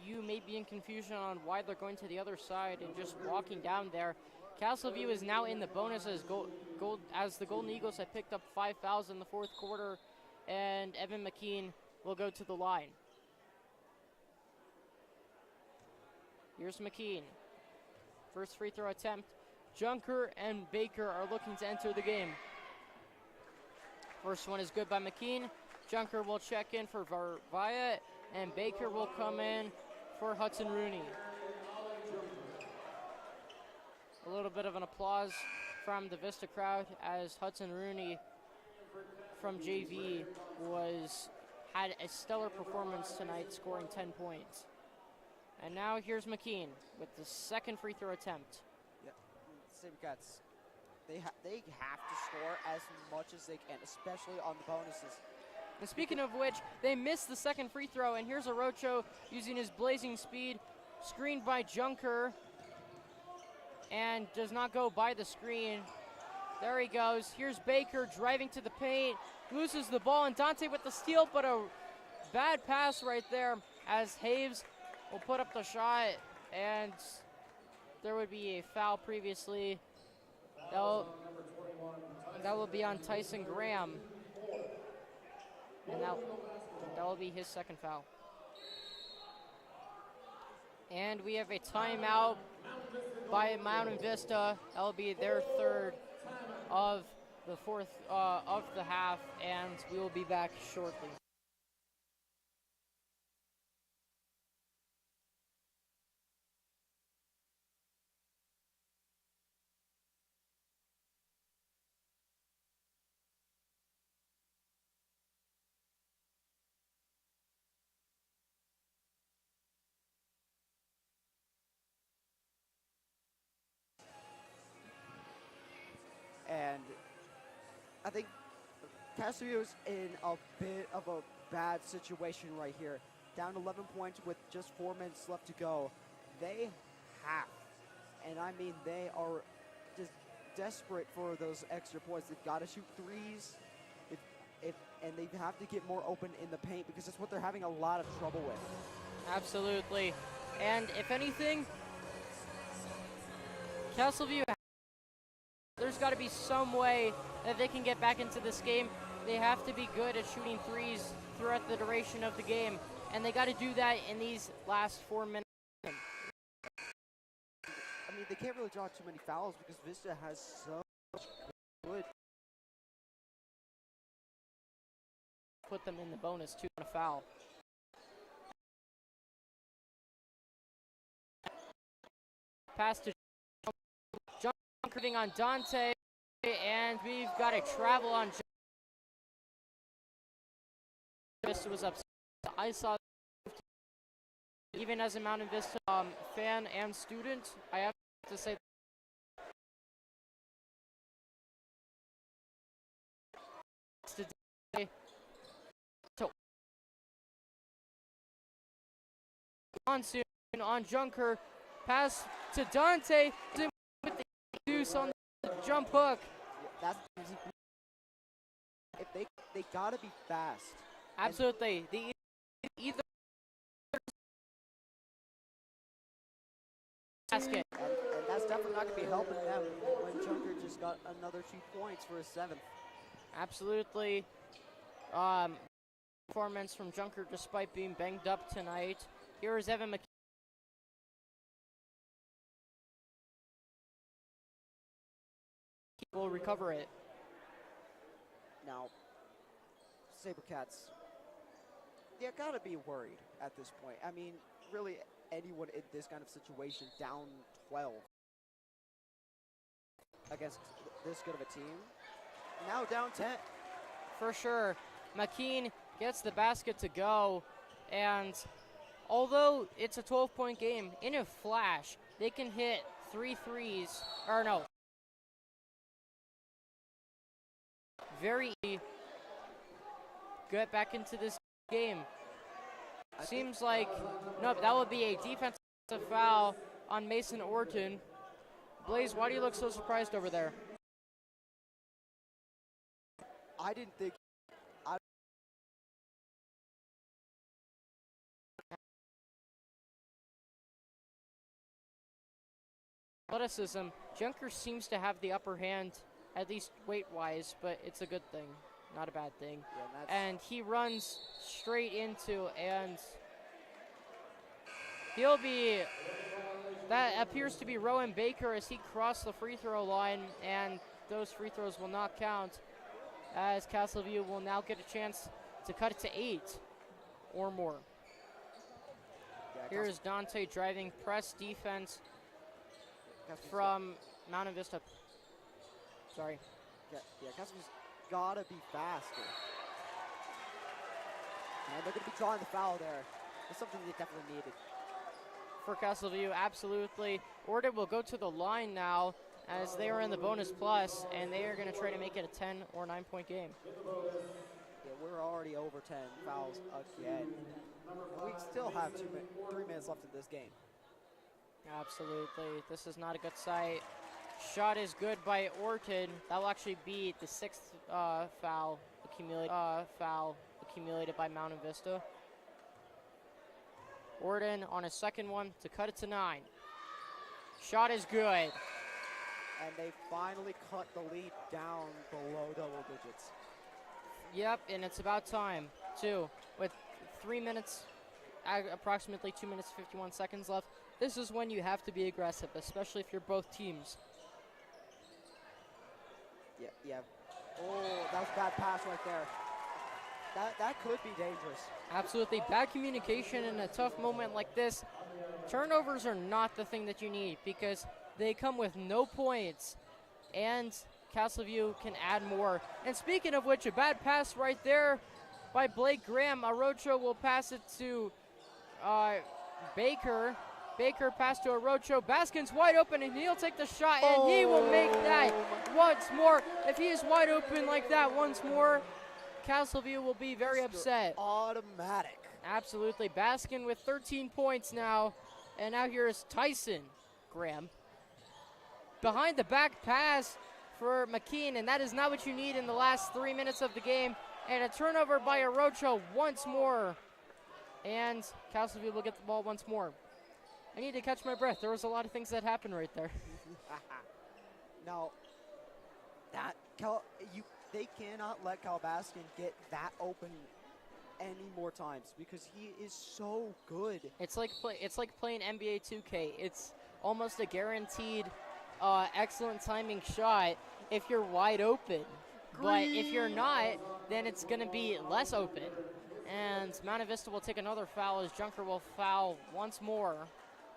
you may be in confusion on why they're going to the other side and just walking down there, Castle View is now in the bonus as the Golden Eagles have picked up 5 fouls in the 4th quarter, and Evan McKean will go to the line. Here's McKean. First free throw attempt. Junker and Baker are looking to enter the game. First one is good by McKean. Junker will check in for Varvaya, and Baker will come in for Hudson Rooney. A little bit of an applause from the Vista crowd as Hudson Rooney from JV had a stellar performance tonight, scoring 10 points. And now here's McKean with the 2nd free throw attempt. Yeah, Sabercats, they have to score as much as they can, especially on the bonuses. And speaking of which, they missed the second free throw, and here's Orocho using his blazing speed, screened by Junker, and does not go by the screen. There he goes. Here's Baker driving to the paint, loses the ball, and Dante with the steal, but a bad pass right there as Haves will put up the shot, and there would be a foul previously. That will be on Tyson Graham, and that will be his second foul. And we have a timeout by Mountain Vista. That will be their third of the fourth of the half, and we will be back shortly. And I think Castle View is in a bit of a bad situation right here. Down 11 points with just 4 minutes left to go. They have, and I mean they are just desperate for those extra points. They've got to shoot threes, and they have to get more open in the paint because that's what they're having a lot of trouble with. Absolutely. And if anything, Castle View, there's got to be some way that they can get back into this game. They have to be good at shooting threes throughout the duration of the game, and they got to do that in these last 4 minutes. I mean, they can't really draw too many fouls because Vista has so much good. Put them in the bonus too on a foul. Pass to Junker on Dante, and we've got a travel on Vista was upset. I saw, even as a Mountain Vista fan and student, I have to say today. So Monsoon on Junker, pass to Dante with the deuce on the jump hook. That's if they gotta be fast. Absolutely. The either basket. And that's definitely not going to be helping them when Junker just got another 2 points for his 7th. Absolutely. Performance from Junker despite being banged up tonight. Here is Evan McKee. Will recover it. Now, Sabercats, they gotta be worried at this point. I mean, really, anyone in this kind of situation, down 12 against this good of a team, now down 10. For sure. McKean gets the basket to go, and although it's a 12-point game, in a flash, they can hit 3 threes, or no, very get back into this game. Seems like, nope, that would be a defensive foul on Mason Orton. Blaze, why do you look so surprised over there? I didn't think. Athleticism, Junker seems to have the upper hand, at least weight-wise, but it's a good thing, not a bad thing. Yeah, and he runs straight into, and he'll be, that appears to be Rowan Baker as he crossed the free throw line, and those free throws will not count, as Castle View will now get a chance to cut it to 8 or more. Yeah, Here is Dante driving press defense from Mountain Vista. Sorry. Yeah, Castle's gotta be faster. And they're gonna be drawing the foul there. It's something they definitely needed. For Castle View, absolutely. Orton will go to the line now, as they are in the bonus plus, and they are going to try to make it a 10 or 9-point game. Yeah, we're already over 10 fouls again. We still have 3 minutes left in this game. Absolutely. This is not a good sight. Shot is good by Orchid. That will actually be the 6th foul accumulated by Mountain Vista. Orden on his second one to cut it to 9. Shot is good. And they finally cut the lead down below double digits. Yep, and it's about time, too. With 3 minutes, approximately 2 minutes, 51 seconds left, this is when you have to be aggressive, especially if you're both teams. Yeah. Oh, that was a bad pass right there. That could be dangerous. Absolutely. Bad communication in a tough moment like this. Turnovers are not the thing that you need because they come with no points, and Castle View can add more. And speaking of which, a bad pass right there by Blake Graham. Arocho will pass it to Baker. Baker pass to Arocho. Baskin's wide open, and he'll take the shot, and he will make that once more. If he is wide open like that once more, Castle View will be very upset. Automatic. Absolutely. Baskin with 13 points now, and now here is Tyson Graham. Behind the back pass for McKean, and that is not what you need in the last 3 minutes of the game. And a turnover by Arocho once more. And Castle View will get the ball once more. I need to catch my breath. There was a lot of things that happened right there. Now, they cannot let Cal Baskin get that open any more times because he is so good. It's like playing NBA 2K. It's almost a guaranteed excellent timing shot if you're wide open. But if you're not, then it's going to be less open. And Mountain Vista will take another foul as Junker will foul once more.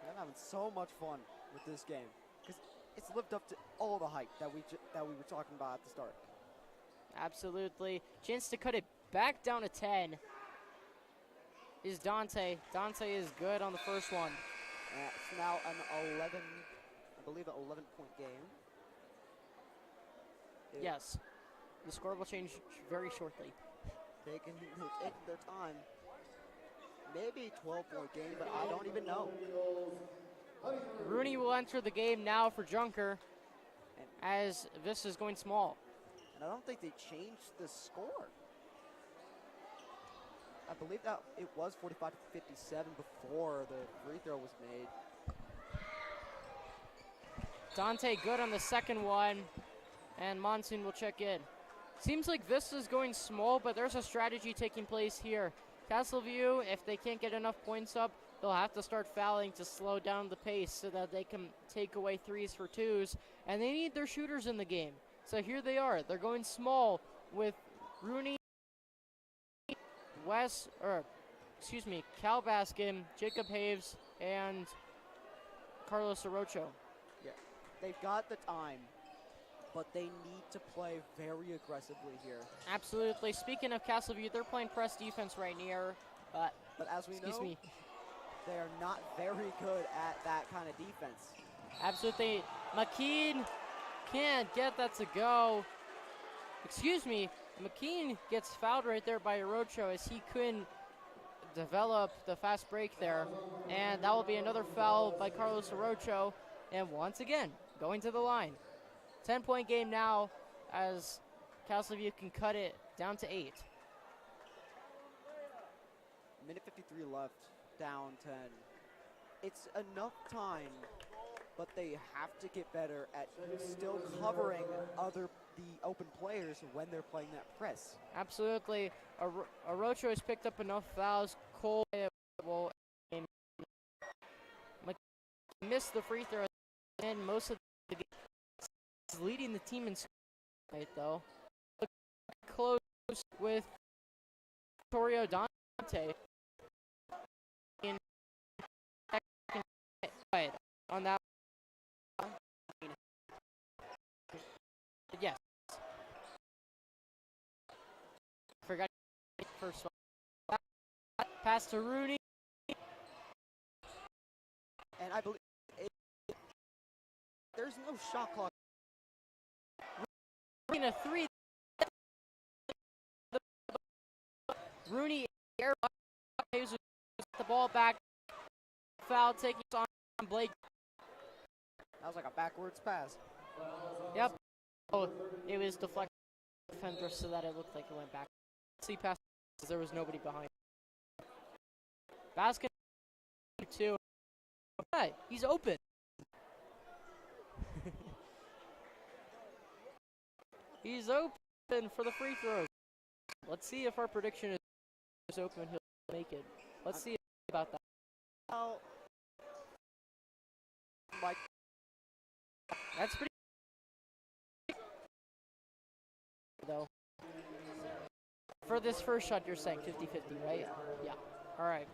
I'm having so much fun with this game because it's lived up to all the hype that we were talking about at the start. Absolutely. Chance to cut it back down to 10 is Dante. Dante is good on the first one. It's now an 11-point game. Yes. The score will change very shortly. Taking their time. Maybe 12-point game, but I don't even know. Rooney will enter the game now for Junker as Vista is going small. And I don't think they changed the score. I believe that it was 45-57 before the free throw was made. Dante good on the second one, and Monsoon will check in. Seems like Vista's going small, but there's a strategy taking place here. Castle View, if they can't get enough points up, they'll have to start fouling to slow down the pace so that they can take away 3s for 2s, and they need their shooters in the game. So here they are. They're going small with Rooney, Cal Baskin, Jacob Haves, and Carlos Arocho. Yeah, they've got the time, but they need to play very aggressively here. Absolutely. Speaking of Castle View, they're playing press defense right here. But as we know, they are not very good at that kind of defense. Absolutely. McKean can't get that to go. McKean gets fouled right there by Arocho as he couldn't develop the fast break there. And that will be another foul by Carlos Arocho. And once again, going to the line. 10-point game now as Castle View can cut it down to 8. Minute 53 left, down 10. It's enough time, but they have to get better at still covering the open players when they're playing that press. Absolutely. Arocho has picked up enough fouls. Cole will miss the free throw, and most of the game is leading the team in scoring though. Close with Vittorio Dante on that. Yes. Forgot first one. Pass to Rooney. And I believe there's no shot clock. A 3. Rooney air the ball back. Foul taking on Blake. That was like a backwards pass. Yep. Oh, it was deflected defender so that it looked like it went back. See past because there was nobody behind. Basket 2. Hey, he's open. He's open for the free throws. Let's see if our prediction is open. He'll make it. Let's see about that. Oh, Mike. That's pretty. Though. For this first shot, you're saying 50-50, right? Yeah. All right.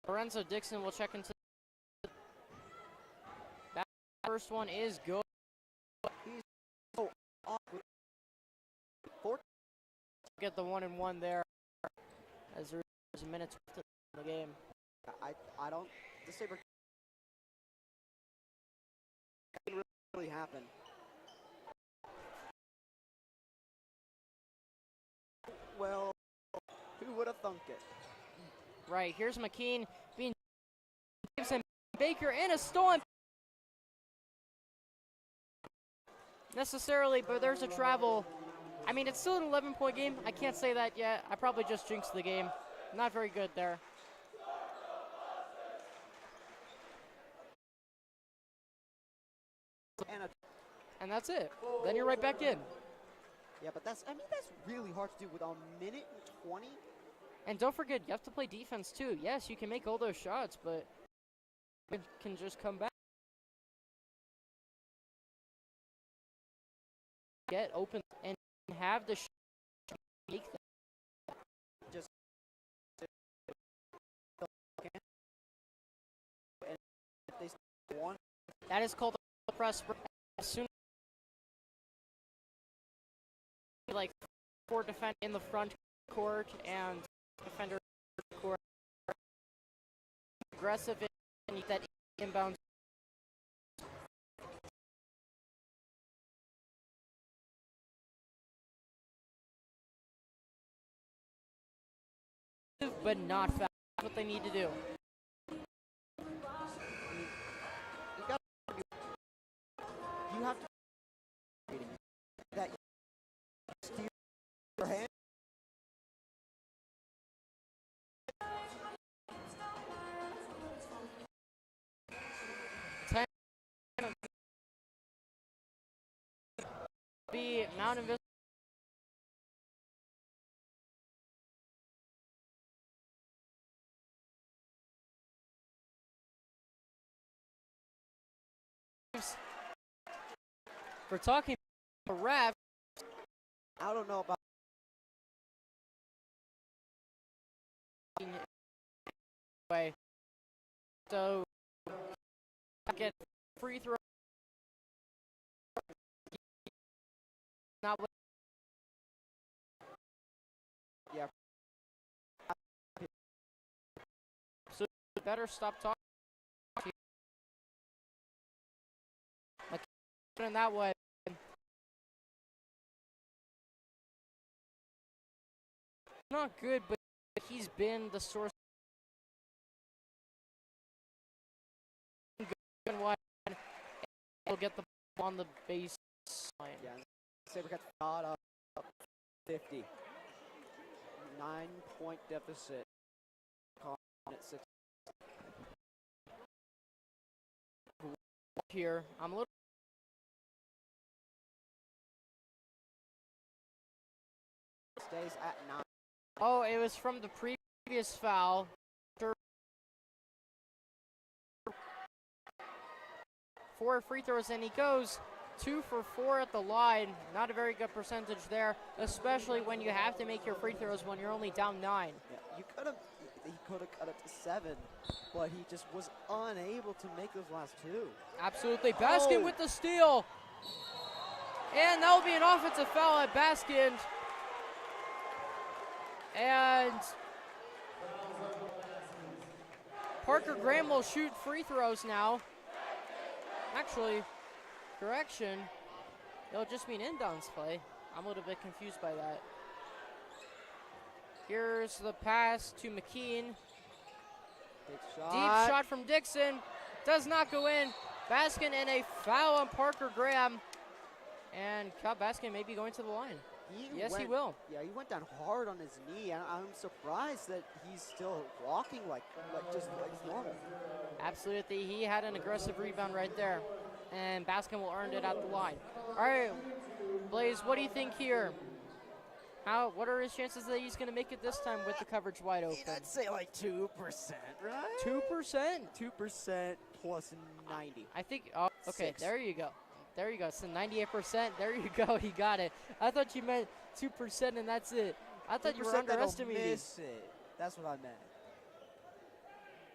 Lorenzo Dixon will check into. That first one is good. He's so awkward. Get the 1-and-1 there as there's a minute left in the game. I don't. The Sabercats didn't really happen. Well, who would have thunk it? Right, here's McKean being Gibson Baker in a stolen necessarily, but there's a travel. I mean, it's still an 11-point game. I can't say that yet. I probably just jinxed the game. Not very good there. And that's it. Then you're right back in. Yeah, but that's really hard to do with a minute and 20. And don't forget, you have to play defense too. Yes, you can make all those shots, but you can just come back. Get open and have the make them. Just and if they one. That is called a press. As soon as like 4 defend in the front court and defender court aggressive and that inbound. But not fast. That's what they need to do. You have to that steer your hand. Be Mountain Vista. For talking about ref, I don't know about way. So get free throw. Not what. Yeah. So better stop talking. In that way. Not good, but he's been the source. He'll get the ball on the baseline. Yeah, Sabercats got up 50. 9-point deficit. At 6. Here, I'm a little. Stays at 9. Oh, it was from the previous foul. 4 free throws, and he goes 2 for 4 at the line. Not a very good percentage there, especially when you have to make your free throws when you're only down 9. Yeah, he could have cut it to 7, but he just was unable to make those last 2. Absolutely. Baskin with the steal. And that will be an offensive foul at Baskin. And Parker Graham will shoot free throws now. Actually, correction, it'll just mean inbounds play. I'm a little bit confused by that. Here's the pass to McKean. Deep shot from Dixon. Does not go in. Baskin and a foul on Parker Graham. And Cal Baskin may be going to the line. He will. Yeah, he went down hard on his knee. I'm surprised that he's still walking like normal. Absolutely, he had an aggressive rebound right there. And Baskin will earn it at the line. All right, Blaze, what do you think here? What are his chances that he's going to make it this time with the coverage wide open? I'd say like 2%, right? 2%? 2% plus 90. I think, oh, okay, 6. there you go. There you go, so 98%, there you go, he got it. I thought you meant 2% and that's it. I thought you were underestimating. Miss it. That's what I meant.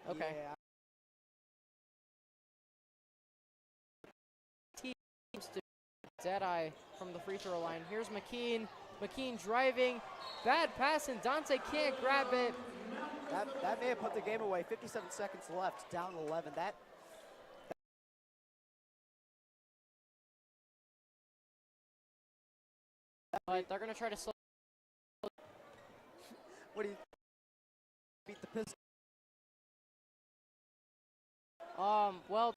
Okay. Yeah. Teams to Deadeye from the free throw line. Here's McKean. McKean driving. Bad pass and Dante can't grab it. That may have put the game away. 57 seconds left, down 11. But they're going to try to slow. What do you beat the Pistons? Well,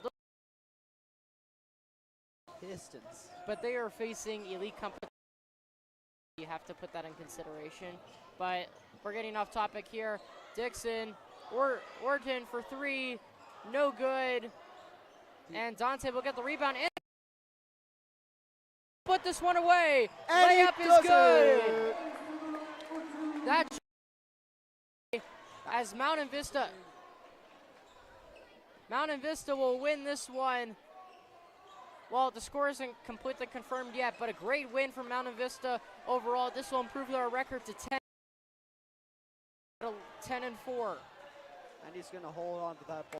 Pistons. but they are facing elite competition. You have to put that in consideration. But we're getting off topic here. Dixon, Orton for 3, no good. And Dante will get the rebound and put this one away. And layup is good. That's as Mountain Vista will win this one. Well, the score isn't completely confirmed yet, but a great win from Mountain Vista overall. This will improve their record to 10-4. And he's going to hold on to that ball.